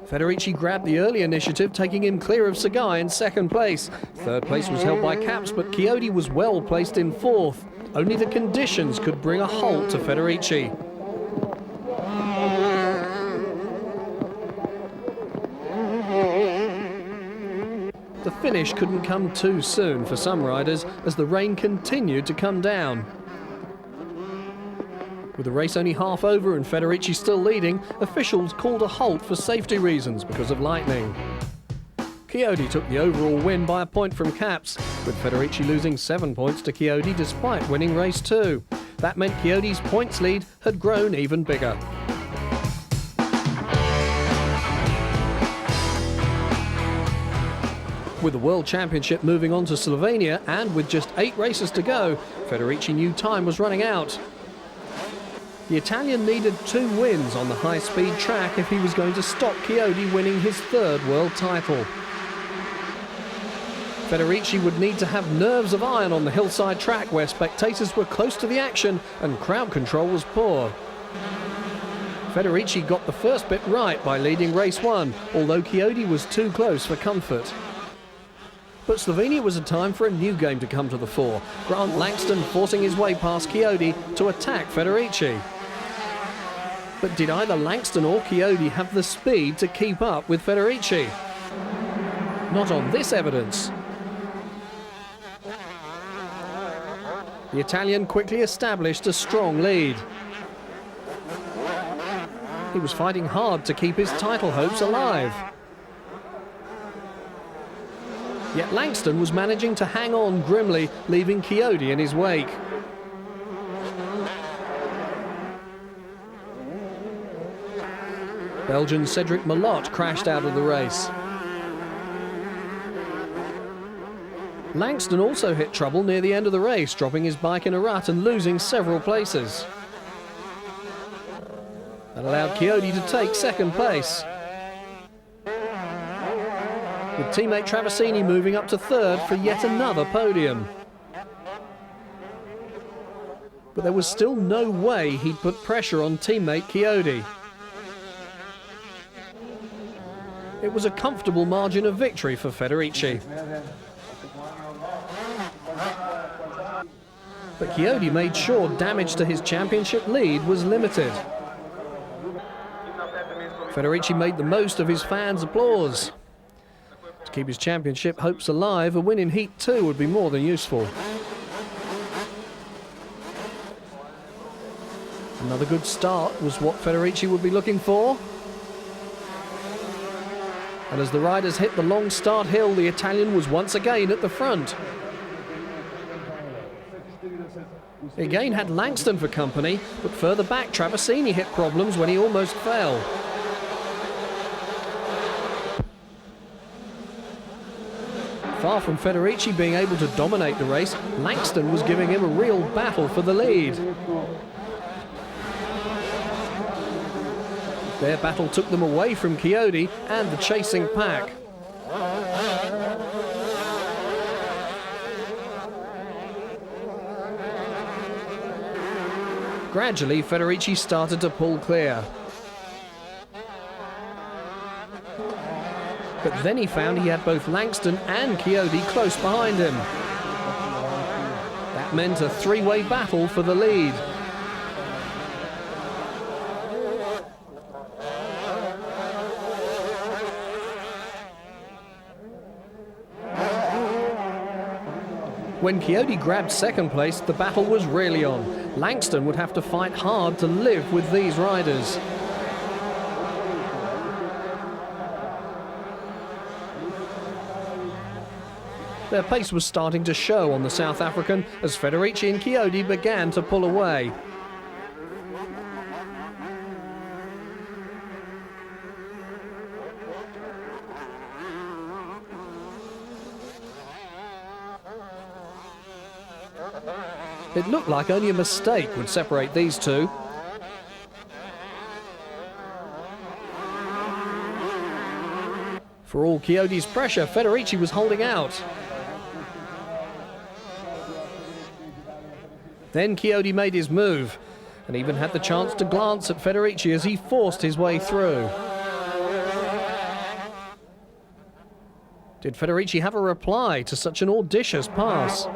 [SPEAKER 1] Federici grabbed the early initiative, taking him clear of Sagai in second place. Third place was held by Capps, but Chiodi was well placed in fourth. Only the conditions could bring a halt to Federici. The finish couldn't come too soon for some riders as the rain continued to come down. With the race only half over and Federici still leading, officials called a halt for safety reasons because of lightning. Chiodi took the overall win by a point from Capps, with Federici losing 7 points to Chiodi despite winning race 2. That meant Chiodi's points lead had grown even bigger. With the World Championship moving on to Slovenia and with just 8 races to go, Federici knew time was running out. The Italian needed 2 wins on the high-speed track if he was going to stop Chiodi winning his 3rd world title. Federici would need to have nerves of iron on the hillside track where spectators were close to the action and crowd control was poor. Federici got the first bit right by leading race 1, although Chiodi was too close for comfort. But Slovenia was a time for a new game to come to the fore, Grant Langston forcing his way past Chiodi to attack Federici. But did either Langston or Chiodi have the speed to keep up with Federici? Not on this evidence. The Italian quickly established a strong lead. He was fighting hard to keep his title hopes alive. Yet Langston was managing to hang on grimly, leaving Chiodi in his wake. Belgian Cedric Malot crashed out of the race. Langston also hit trouble near the end of the race, dropping his bike in a rut and losing several places. That allowed Chiodi to take second place, with teammate Travasini moving up to 3rd for yet another podium. But there was still no way he'd put pressure on teammate Chiodi. It was a comfortable margin of victory for Federici. But Chiodi made sure damage to his championship lead was limited. Federici made the most of his fans' applause. To keep his championship hopes alive, a win in Heat 2 would be more than useful. Another good start was what Federici would be looking for. And as the riders hit the long start hill, the Italian was once again at the front. He again had Langston for company, but further back Travasini hit problems when he almost fell. Far from Federici being able to dominate the race, Langston was giving him a real battle for the lead. Their battle took them away from Chiodi and the chasing pack. Gradually, Federici started to pull clear. But then he found he had both Langston and Chiodi close behind him. That meant a three-way battle for the lead. When Chiodi grabbed second place, the battle was really on. Langston would have to fight hard to live with these riders. Their pace was starting to show on the South African as Federici and Chiodi began to pull away. It looked like only a mistake would separate these two. For all Chiodi's pressure, Federici was holding out. Then Chiodi made his move and even had the chance to glance at Federici as he forced his way through. Did Federici have a reply to such an audacious pass?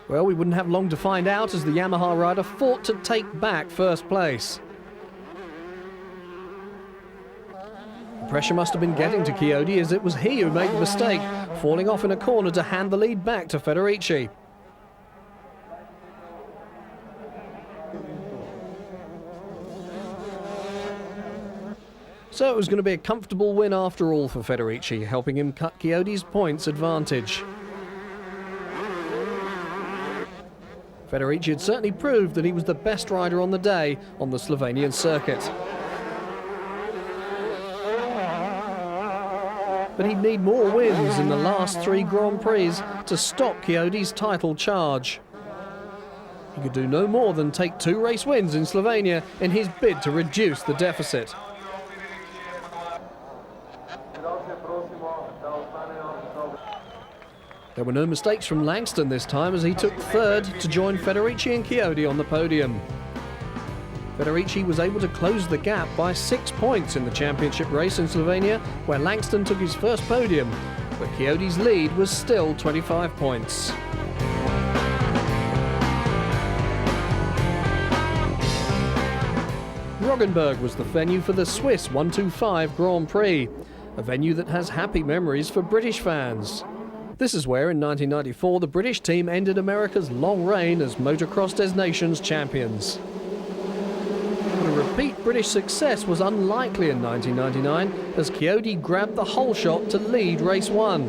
[SPEAKER 1] Well, we wouldn't have long to find out as the Yamaha rider fought to take back first place. The pressure must have been getting to Chiodi as it was he who made the mistake, falling off in a corner to hand the lead back to Federici. So it was going to be a comfortable win after all for Federici, helping him cut Chiodi's points advantage. Federici had certainly proved that he was the best rider on the day on the Slovenian circuit. But he'd need more wins in the last 3 Grand Prix to stop Chiodi's title charge. He could do no more than take 2 race wins in Slovenia in his bid to reduce the deficit. There were no mistakes from Langston this time as he took third to join Federici and Chiodi on the podium. Federici was able to close the gap by 6 points in the championship race in Slovenia, where Langston took his first podium, but Chiodi's lead was still 25 points. Roggenburg was the venue for the Swiss 125 Grand Prix, a venue that has happy memories for British fans. This is where in 1994 the British team ended America's long reign as Motocross Des Nations champions. But a repeat British success was unlikely in 1999 as Chiodi grabbed the whole shot to lead race 1.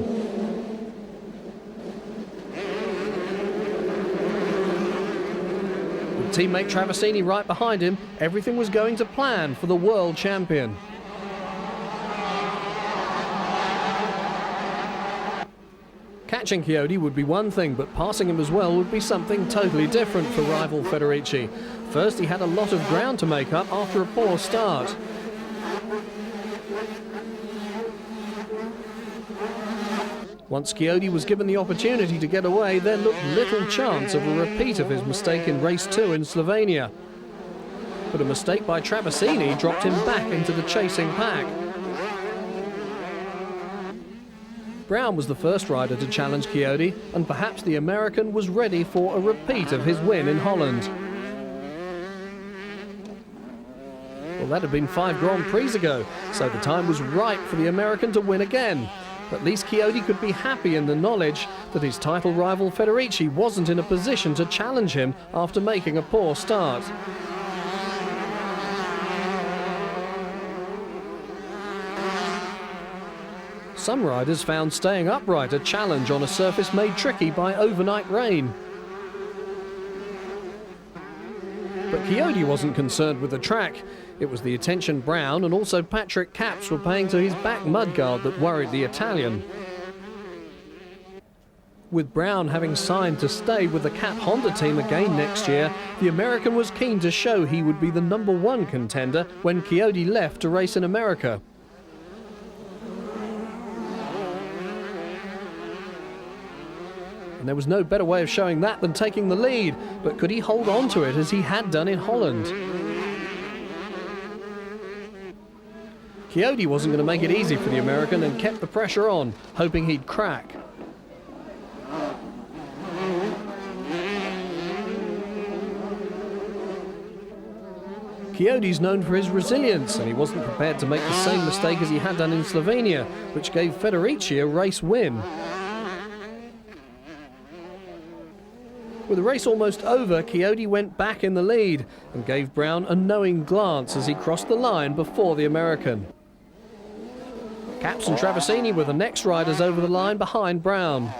[SPEAKER 1] With teammate Traversini right behind him, everything was going to plan for the world champion. Catching Chiodi would be one thing, but passing him as well would be something totally different for rival Federici. First, he had a lot of ground to make up after a poor start. Once Chiodi was given the opportunity to get away, there looked little chance of a repeat of his mistake in race 2 in Slovenia. But a mistake by Traversini dropped him back into the chasing pack. Brown was the first rider to challenge Chiodi, and perhaps the American was ready for a repeat of his win in Holland. Well, that had been 5 Grand Prix ago, so the time was right for the American to win again. At least Chiodi could be happy in the knowledge that his title rival Federici wasn't in a position to challenge him after making a poor start. Some riders found staying upright a challenge on a surface made tricky by overnight rain. But Chiodi wasn't concerned with the track. It was the attention Brown and also Patrick Capps were paying to his back mudguard that worried the Italian. With Brown having signed to stay with the Cap Honda team again next year, the American was keen to show he would be the #1 contender when Chiodi left to race in America. And there was no better way of showing that than taking the lead, but could he hold on to it as he had done in Holland? Chiodi wasn't going to make it easy for the American and kept the pressure on, hoping he'd crack. Chiodi's known for his resilience, and he wasn't prepared to make the same mistake as he had done in Slovenia, which gave Federici a race win. With the race almost over, Chiodi went back in the lead and gave Brown a knowing glance as he crossed the line before the American. Capps and Traversini were the next riders over the line behind Brown.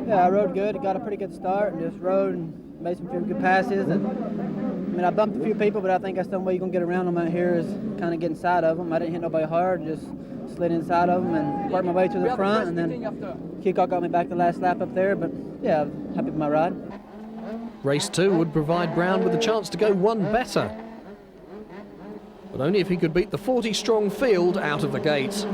[SPEAKER 5] Yeah, I rode good, got a pretty good start, and just rode and made some few good passes. And I mean, I bumped a few people, but I think that's the way you're going to get around them out here is kind of get inside of them. I didn't hit nobody hard, just slid inside of them and worked my way to the front, and then Kickoff got me back the last lap up there, but yeah, I'm happy with my ride.
[SPEAKER 1] Race 2 would provide Brown with a chance to go one better, but only if he could beat the 40-strong field out of the gate.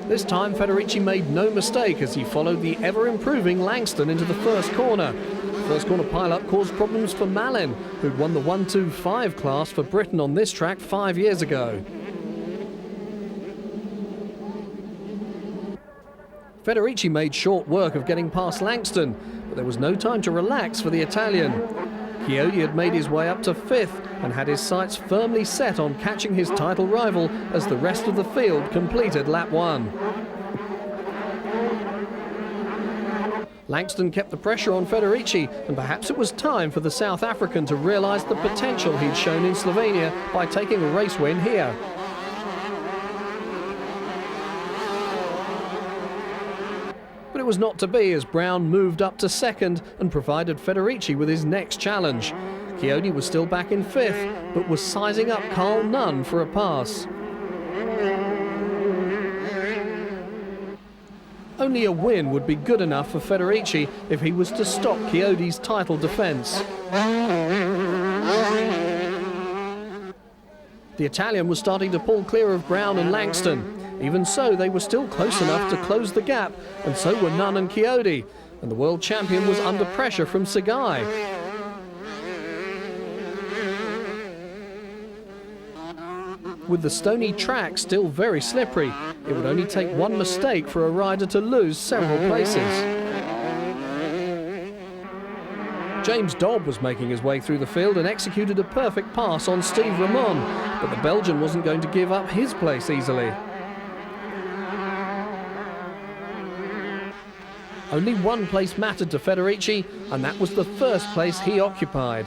[SPEAKER 1] This time Federici made no mistake as he followed the ever-improving Langston into the first corner. The first corner pile-up caused problems for Malin, who'd won the 1-2-5 class for Britain on this track 5 years ago. Federici made short work of getting past Langston, but there was no time to relax for the Italian. Chiodi had made his way up to 5th and had his sights firmly set on catching his title rival as the rest of the field completed lap 1. Langston kept the pressure on Federici, and perhaps it was time for the South African to realise the potential he'd shown in Slovenia by taking a race win here. But it was not to be as Brown moved up to 2nd and provided Federici with his next challenge. Chiodi was still back in 5th, but was sizing up Carl Nunn for a pass. Only a win would be good enough for Federici if he was to stop Chiodi's title defence. The Italian was starting to pull clear of Brown and Langston. Even so, they were still close enough to close the gap, and so were Nunn and Chiodi, and the world champion was under pressure from Sagai. With the stony track still very slippery, it would only take one mistake for a rider to lose several places. James Dobb was making his way through the field and executed a perfect pass on Steve Ramon, but the Belgian wasn't going to give up his place easily. Only one place mattered to Federici, and that was the first place he occupied.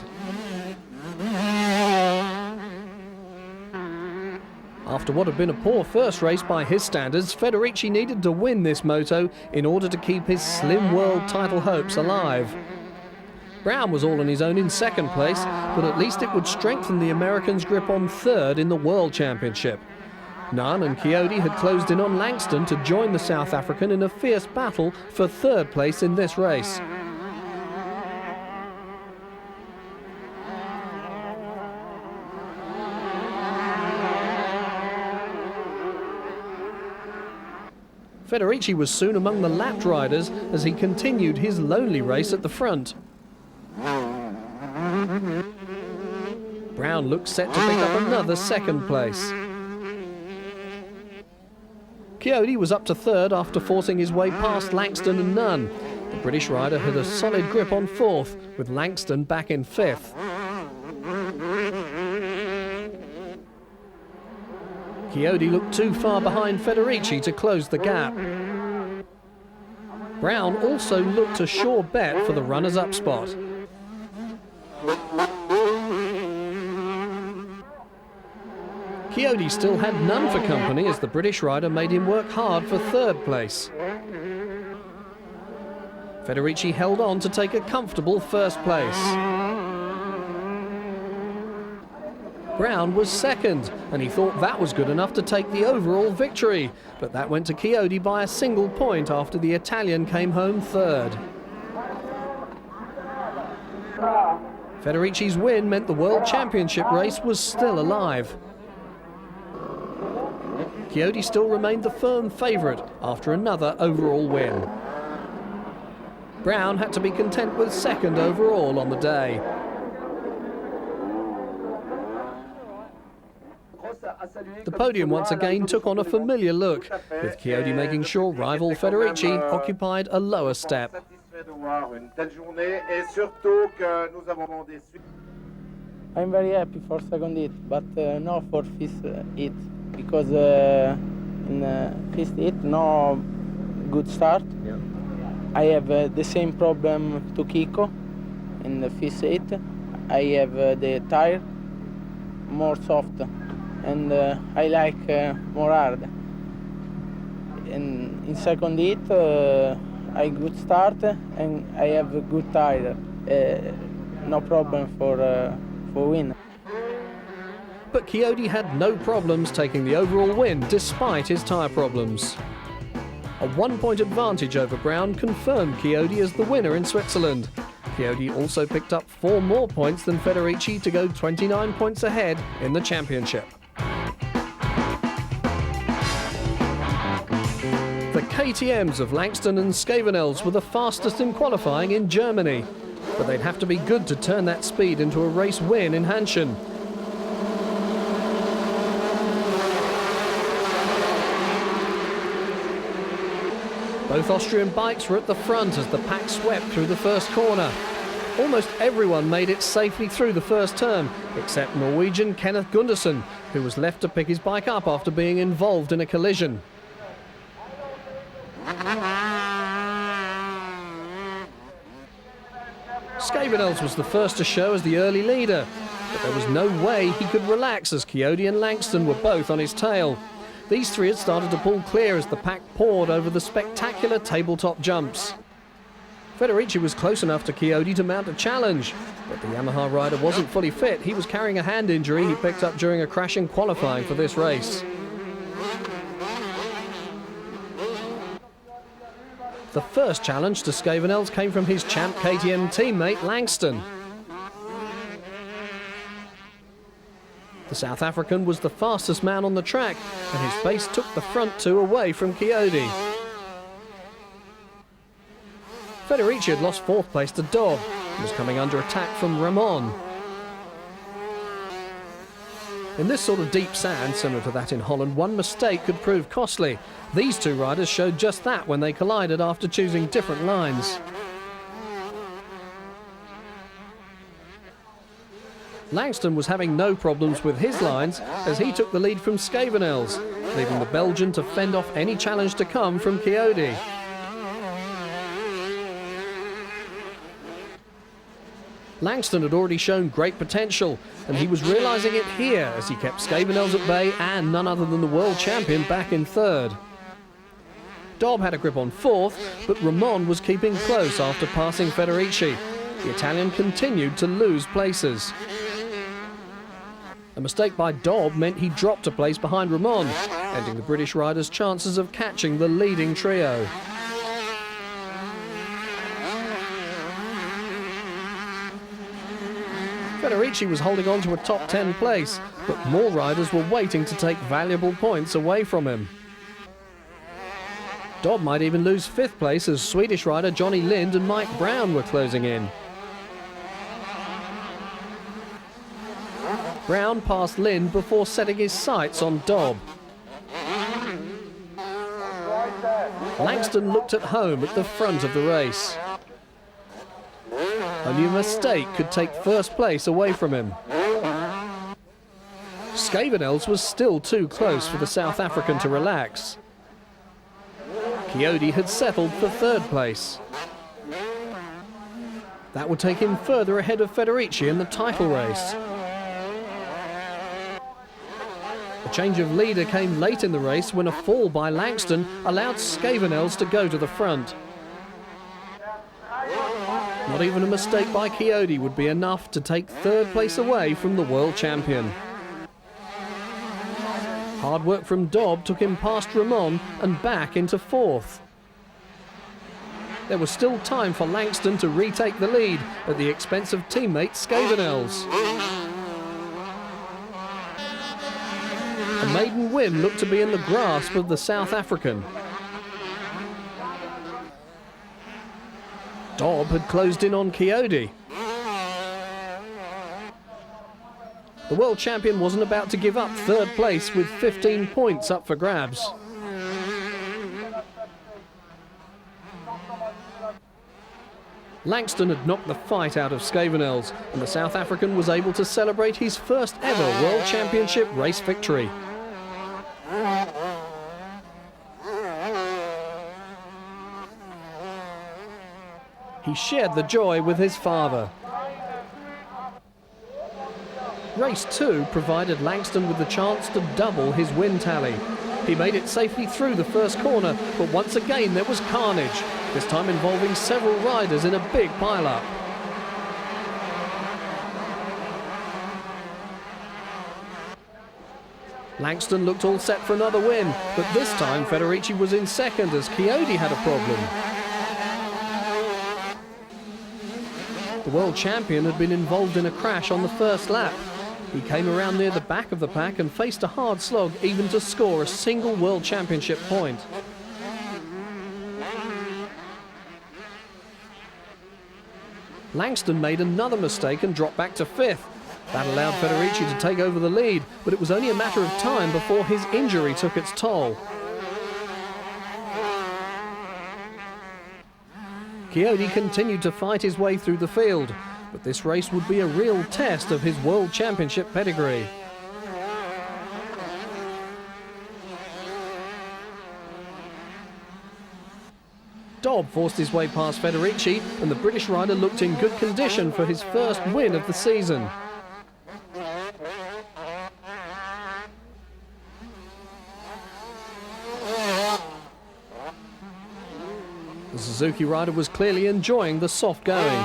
[SPEAKER 1] After what had been a poor first race by his standards, Federici needed to win this moto in order to keep his slim world title hopes alive. Brown was all on his own in 2nd place, but at least it would strengthen the American's grip on 3rd in the World Championship. Nunn and Chiodi had closed in on Langston to join the South African in a fierce battle for 3rd place in this race. Federici was soon among the lapped riders as he continued his lonely race at the front. Brown looked set to pick up another 2nd place. Chiodi was up to 3rd after forcing his way past Langston and Nunn. The British rider had a solid grip on 4th, with Langston back in 5th. Chiodi looked too far behind Federici to close the gap. Brown also looked a sure bet for the runners-up spot. Chiodi still had Nunn for company as the British rider made him work hard for 3rd place. Federici held on to take a comfortable first place. Brown was second, and he thought that was good enough to take the overall victory, but that went to Chiodi by a single point after the Italian came home third. Federici's win meant the World Championship race was still alive. Chiodi still remained the firm favourite after another overall win. Brown had to be content with second overall on the day. The podium once again took on a familiar look, with Chiodi making sure rival Federici occupied a lower step.
[SPEAKER 6] I'm very happy for second hit, but not for fifth hit, because in fifth hit no good start. Yeah. I have the same problem to Kiko in the fifth hit. I have the tire more soft, and I like more hard. In second hit, I good start and I have a good tire. No problem for win.
[SPEAKER 1] But Chiodi had no problems taking the overall win despite his tyre problems. A 1-point advantage over Brown confirmed Chiodi as the winner in Switzerland. Chiodi also picked up 4 more points than Federici to go 29 points ahead in the championship. The KTMs of Langston and Scavenels were the fastest in qualifying in Germany, but they'd have to be good to turn that speed into a race win in Hanschen. Both Austrian bikes were at the front as the pack swept through the first corner. Almost everyone made it safely through the first turn, except Norwegian Kenneth Gundersen, who was left to pick his bike up after being involved in a collision. Scavenels was the first to show as the early leader, but there was no way he could relax as Chiodi and Langston were both on his tail. These three had started to pull clear as the pack poured over the spectacular tabletop jumps. Federici was close enough to Chiodi to mount a challenge, but the Yamaha rider wasn't fully fit. He was carrying a hand injury he picked up during a crash in qualifying for this race. The first challenge to Scavenels came from his champ KTM teammate Langston. The South African was the fastest man on the track, and his pace took the front two away from Chiodi. Federici had lost 4th place to Dobb and was coming under attack from Ramon. In this sort of deep sand, similar to that in Holland, one mistake could prove costly. These two riders showed just that when they collided after choosing different lines. Langston was having no problems with his lines as he took the lead from Scavenels, leaving the Belgian to fend off any challenge to come from Chiodi. Langston had already shown great potential, and he was realising it here as he kept Scavenels at bay and none other than the world champion back in 3rd. Dobb had a grip on 4th, but Ramon was keeping close after passing Federici. The Italian continued to lose places. A mistake by Dobb meant he dropped a place behind Ramon, ending the British rider's chances of catching the leading trio. Federici was holding on to a top 10 place, but more riders were waiting to take valuable points away from him. Dobb might even lose 5th place as Swedish rider Johnny Lind and Mike Brown were closing in. Brown passed Lind before setting his sights on Dobb. Langston looked at home at the front of the race. Only a mistake could take 1st place away from him. Scavenels was still too close for the South African to relax. Chiodi had settled for 3rd place. That would take him further ahead of Federici in the title race. A change of leader came late in the race when a fall by Langston allowed Scavenels to go to the front. Not even a mistake by Chiodi would be enough to take third place away from the world champion. Hard work from Dobb took him past Ramon and back into fourth. There was still time for Langston to retake the lead at the expense of teammate Scavenels. A maiden win looked to be in the grasp of the South African. Dobb had closed in on Chiodi. The world champion wasn't about to give up third place with 15 points up for grabs. Langston had knocked the fight out of Scavenels, and the South African was able to celebrate his first ever World Championship race victory. He shared the joy with his father. Race 2 provided Langston with the chance to double his win tally. He made it safely through the first corner, but once again there was carnage, this time involving several riders in a big pile-up. Langston looked all set for another win, but this time Federici was in second as Chiodi had a problem. The world champion had been involved in a crash on the first lap. He came around near the back of the pack and faced a hard slog even to score a single world championship point. Langston made another mistake and dropped back to fifth. That allowed Federici to take over the lead, but it was only a matter of time before his injury took its toll. Chiodi continued to fight his way through the field, but this race would be a real test of his World Championship pedigree. Dobb forced his way past Federici, and the British rider looked in good condition for his first win of the season. The Suzuki rider was clearly enjoying the soft going.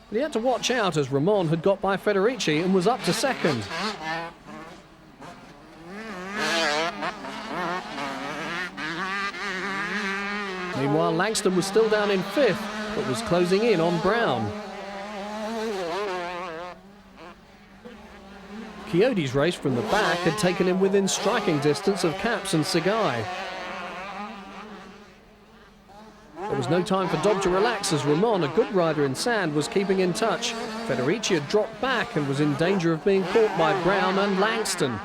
[SPEAKER 1] But he had to watch out as Ramon had got by Federici and was up to second. Meanwhile, Langston was still down in fifth, but was closing in on Brown. Chiodi's race from the back had taken him within striking distance of Caps and Segai. There was no time for Dobb to relax as Ramon, a good rider in sand, was keeping in touch. Federici had dropped back and was in danger of being caught by Brown and Langston.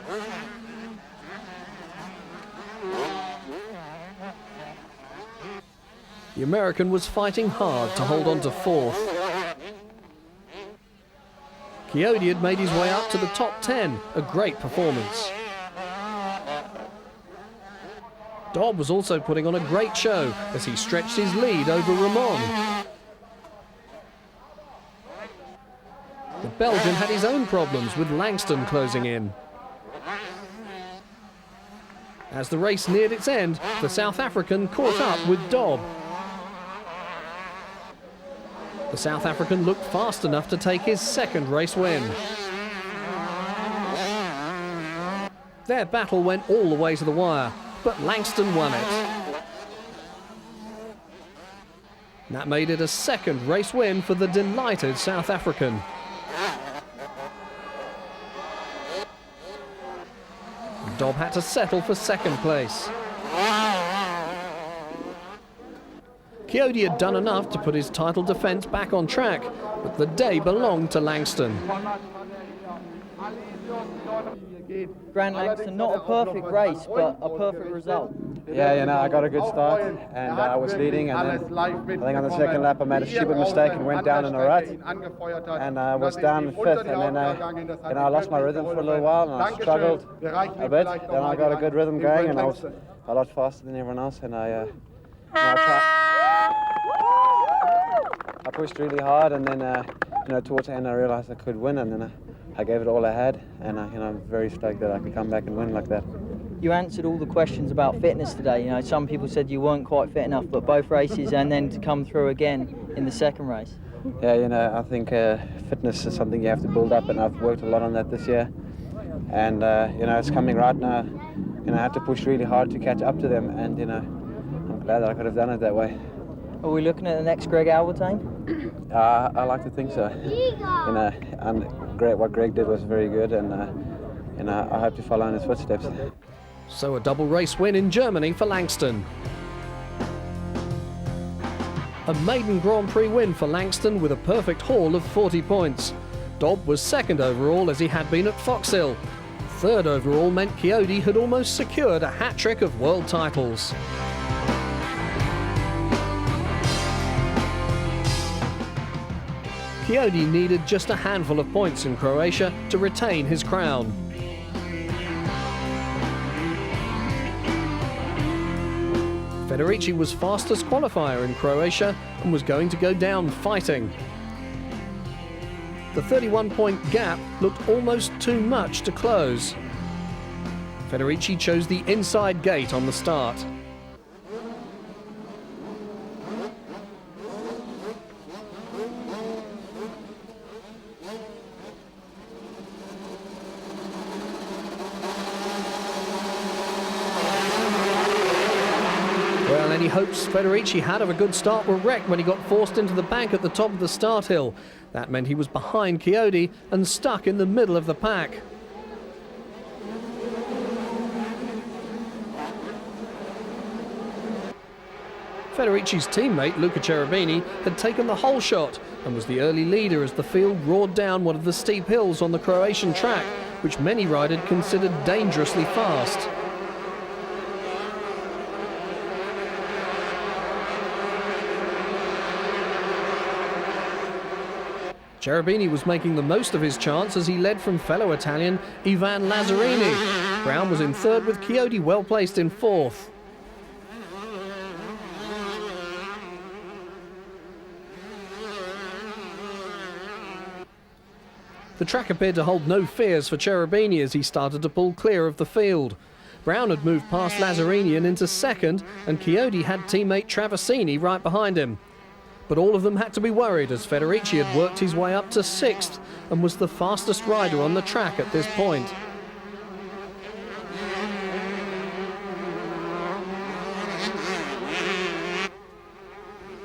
[SPEAKER 1] The American was fighting hard to hold on to fourth. Chiodi had made his way up to the top 10, a great performance. Dobb was also putting on a great show as he stretched his lead over Ramon. The Belgian had his own problems with Langston closing in. As the race neared its end, the South African caught up with Dobb. The South African looked fast enough to take his second race win. Their battle went all the way to the wire, but Langston won it. That made it a second race win for the delighted South African. Dobb had to settle for second place. Chiodi had done enough to put his title defence back on track, but the day belonged to Langston.
[SPEAKER 7] Grand Langston, not a perfect race, but a perfect result.
[SPEAKER 8] Yeah, you know, I got a good start and I was leading, and then I think on the second lap I made a stupid mistake and went down in a rut, and I was down in fifth, and then I lost my rhythm for a little while and I struggled a bit. Then I got a good rhythm going and I was a lot faster than everyone else, and I pushed really hard, and then towards the end I realised I could win, and then I gave it all I had, and I'm very stoked that I could come back and win like that.
[SPEAKER 7] you answered all the questions about fitness today. You know, some people said you weren't quite fit enough, but both races and then to come through again in the second race.
[SPEAKER 8] Yeah, you know, I think fitness is something you have to build up, and I've worked a lot on that this year. And you know, it's coming right now. You know, I have to push really hard to catch up to them, and you know, I'm glad that I could have done it that way.
[SPEAKER 7] Are we looking at the next Greg Albertine?
[SPEAKER 8] I like to think so. You know, and what Greg did was very good, and you know, I hope to follow in his footsteps.
[SPEAKER 1] So a double race win in Germany for Langston. A maiden Grand Prix win for Langston with a perfect haul of 40 points. Dobb was second overall as he had been at Foxhill. Third overall meant Chiodi had almost secured a hat-trick of world titles. Chiodi needed just a handful of points in Croatia to retain his crown. Federici was fastest qualifier in Croatia and was going to go down fighting. The 31-point gap looked almost too much to close. Federici chose the inside gate on the start. Well, any hopes Federici had of a good start were wrecked when he got forced into the bank at the top of the start hill. That meant he was behind Chiodi and stuck in the middle of the pack. Federici's teammate, Luca Cherubini, had taken the whole shot and was the early leader as the field roared down one of the steep hills on the Croatian track, which many riders considered dangerously fast. Cherubini was making the most of his chance as he led from fellow Italian Ivan Lazzarini. Brown was in third with Chiodi well placed in fourth. The track appeared to hold no fears for Cherubini as he started to pull clear of the field. Brown had moved past Lazzarini and into second, and Chiodi had teammate Traversini right behind him. But all of them had to be worried as Federici had worked his way up to sixth and was the fastest rider on the track at this point.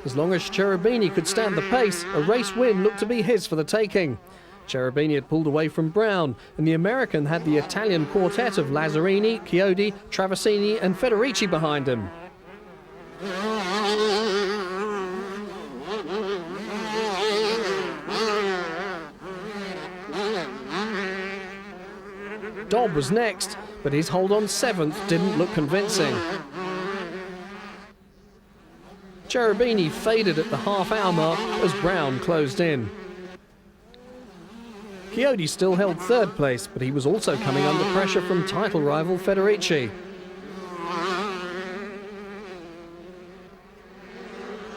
[SPEAKER 1] As long as Cherubini could stand the pace, a race win looked to be his for the taking. Cherubini had pulled away from Brown, and the American had the Italian quartet of Lazzarini, Chiodi, Traversini and Federici behind him. Dobb was next, but his hold on seventh didn't look convincing. Cherubini faded at the half-hour mark as Brown closed in. Chiodi still held third place, but he was also coming under pressure from title rival Federici.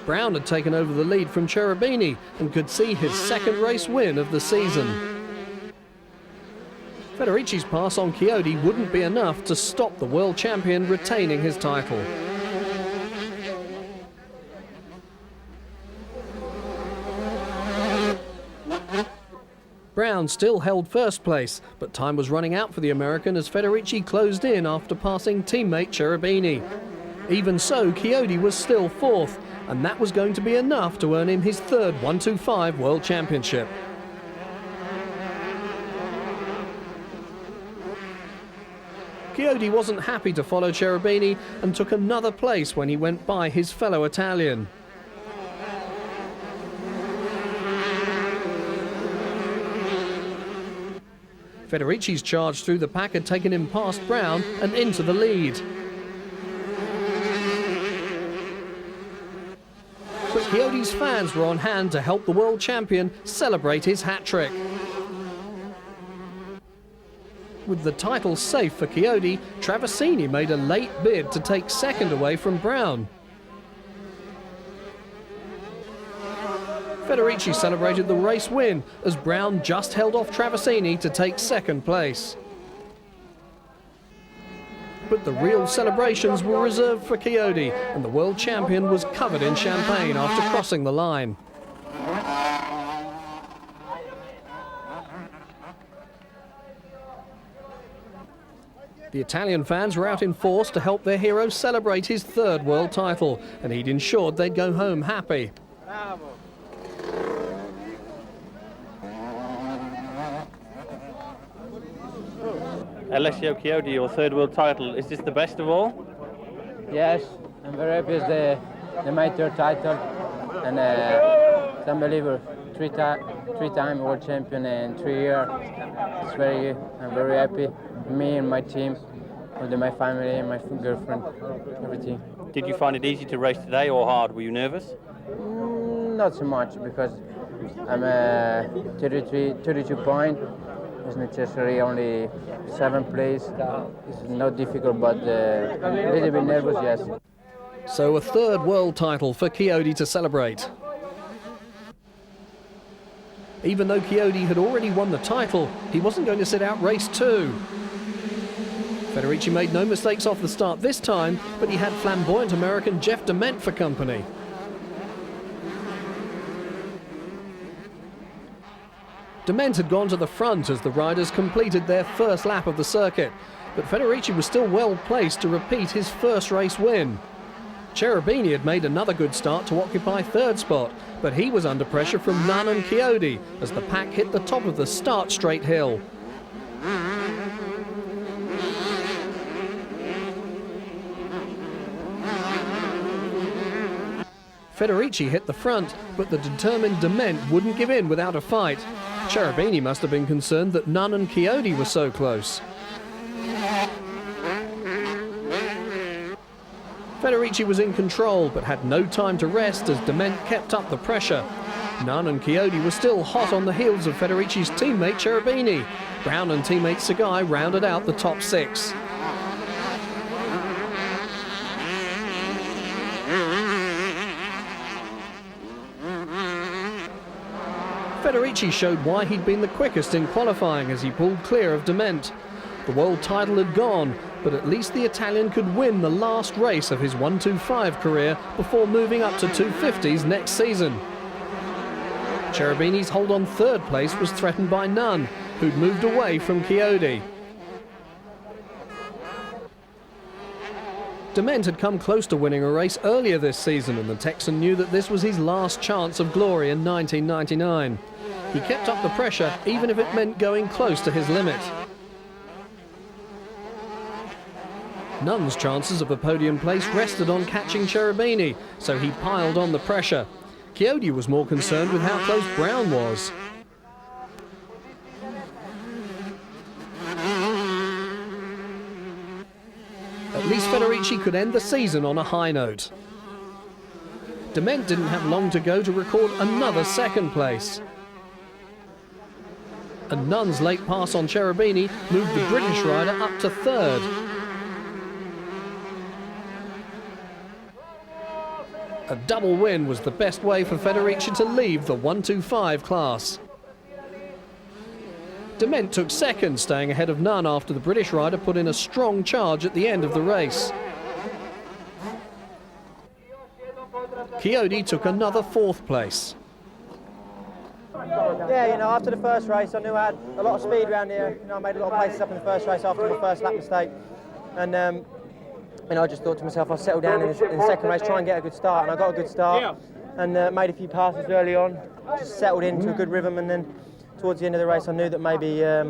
[SPEAKER 1] Brown had taken over the lead from Cherubini and could see his second race win of the season. Federici's pass on Chiodi wouldn't be enough to stop the world champion retaining his title. Brown still held first place, but time was running out for the American as Federici closed in after passing teammate Cherubini. Even so, Chiodi was still fourth, and that was going to be enough to earn him his third 125 World Championship. Chiodi wasn't happy to follow Cherubini and took another place when he went by his fellow Italian. Federici's charge through the pack had taken him past Brown and into the lead. But Chiodi's fans were on hand to help the world champion celebrate his hat-trick. With the title safe for Chiodi, Traversini made a late bid to take second away from Brown. Federici celebrated the race win as Brown just held off Traversini to take second place. But the real celebrations were reserved for Chiodi, and the world champion was covered in champagne after crossing the line. The Italian fans were out in force to help their hero celebrate his third world title, and he'd ensured they'd go home happy.
[SPEAKER 9] Alessio Chiodi, your third world title. Is this the best of all?
[SPEAKER 2] Yes, I'm very happy it's my third title, and it's unbelievable. Three-time world champion in 3 years. It's very good. I'm very happy. Me and my team, with my family, my girlfriend, everything.
[SPEAKER 9] Did you find it easy to race today or hard? Were you nervous?
[SPEAKER 2] Not so much, because I'm 32 points. It's necessary only 7th place. It's not difficult, but a little bit nervous, yes.
[SPEAKER 1] So a third world title for Chiodi to celebrate. Even though Chiodi had already won the title, he wasn't going to sit out race 2. Federici made no mistakes off the start this time, but he had flamboyant American Jeff Dement for company. Dement had gone to the front as the riders completed their first lap of the circuit, but Federici was still well placed to repeat his first race win. Cherubini had made another good start to occupy third spot, but he was under pressure from Nunn and Chiodi as the pack hit the top of the start straight hill. Federici hit the front, but the determined Dement wouldn't give in without a fight. Cherubini must have been concerned that Nunn and Chiodi were so close. Federici was in control, but had no time to rest as Dement kept up the pressure. Nunn and Chiodi were still hot on the heels of Federici's teammate Cherubini. Brown and teammate Sagai rounded out the top 6. Federici showed why he'd been the quickest in qualifying as he pulled clear of Dement. The world title had gone, but at least the Italian could win the last race of his 125 career before moving up to 250s next season. Cherubini's hold on third place was threatened by Nunn, who'd moved away from Chiodi. Dement had come close to winning a race earlier this season, and the Texan knew that this was his last chance of glory in 1999. He kept up the pressure, even if it meant going close to his limit. Nunn's chances of a podium place rested on catching Cherubini, so he piled on the pressure. Chiodi was more concerned with how close Brown was. At least Federici could end the season on a high note. Dement didn't have long to go to record another second place. And Nunn's late pass on Cherubini moved the British rider up to third. A double win was the best way for Federici to leave the 125 class. Dement took second, staying ahead of Nunn after the British rider put in a strong charge at the end of the race. Chiodi took another fourth place.
[SPEAKER 10] Yeah, after the first race, I knew I had a lot of speed around here. I made a lot of places up in the first race after my first lap mistake. And I just thought to myself, I'll settle down in the second race, try and get a good start. And I got a good start and made a few passes early on, just settled into a good rhythm. And then towards the end of the race, I knew that maybe I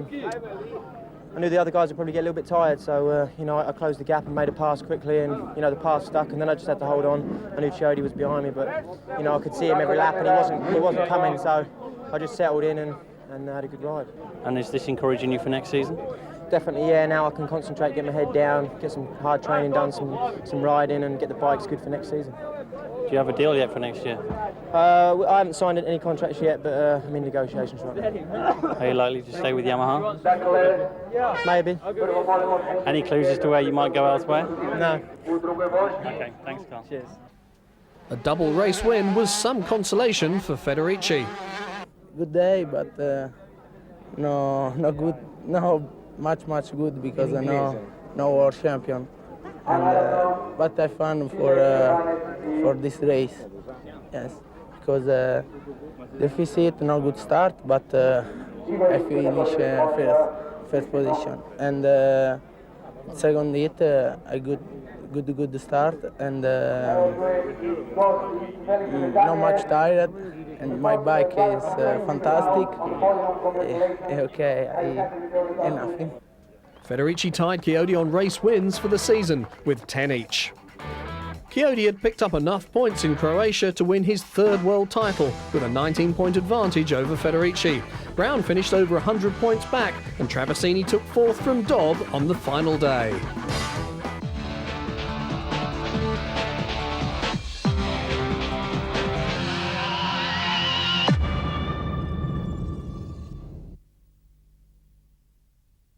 [SPEAKER 10] knew the other guys would probably get a little bit tired, so I closed the gap and made a pass quickly, and the pass stuck, and then I just had to hold on. I knew Chiodi was behind me, but I could see him every lap, and he wasn't coming, so I just settled in and had a good ride.
[SPEAKER 9] And is this encouraging you for next season?
[SPEAKER 10] Definitely, yeah. Now I can concentrate, get my head down, get some hard training done, some riding, and get the bikes good for next season.
[SPEAKER 9] Do you have a deal yet for next year?
[SPEAKER 10] I haven't signed any contracts yet, but I'm in negotiations right now.
[SPEAKER 9] Are you likely to stay with Yamaha?
[SPEAKER 10] Maybe.
[SPEAKER 9] Any clues as to where you might go elsewhere?
[SPEAKER 10] No.
[SPEAKER 9] Okay, thanks, Carl.
[SPEAKER 10] Cheers.
[SPEAKER 1] A double race win was some consolation for Federici.
[SPEAKER 6] Good day, but no good. No, much good because I know no world champion. And, but I fun for this race, yes, because the first hit no good start, but I finish first position, and second hit a good start, and not much tired, and my bike is fantastic. Okay, enough.
[SPEAKER 1] Federici tied Chiodi on race wins for the season with 10 each. Chiodi had picked up enough points in Croatia to win his third world title with a 19-point advantage over Federici. Brown finished over 100 points back and Traversini took fourth from Dobb on the final day.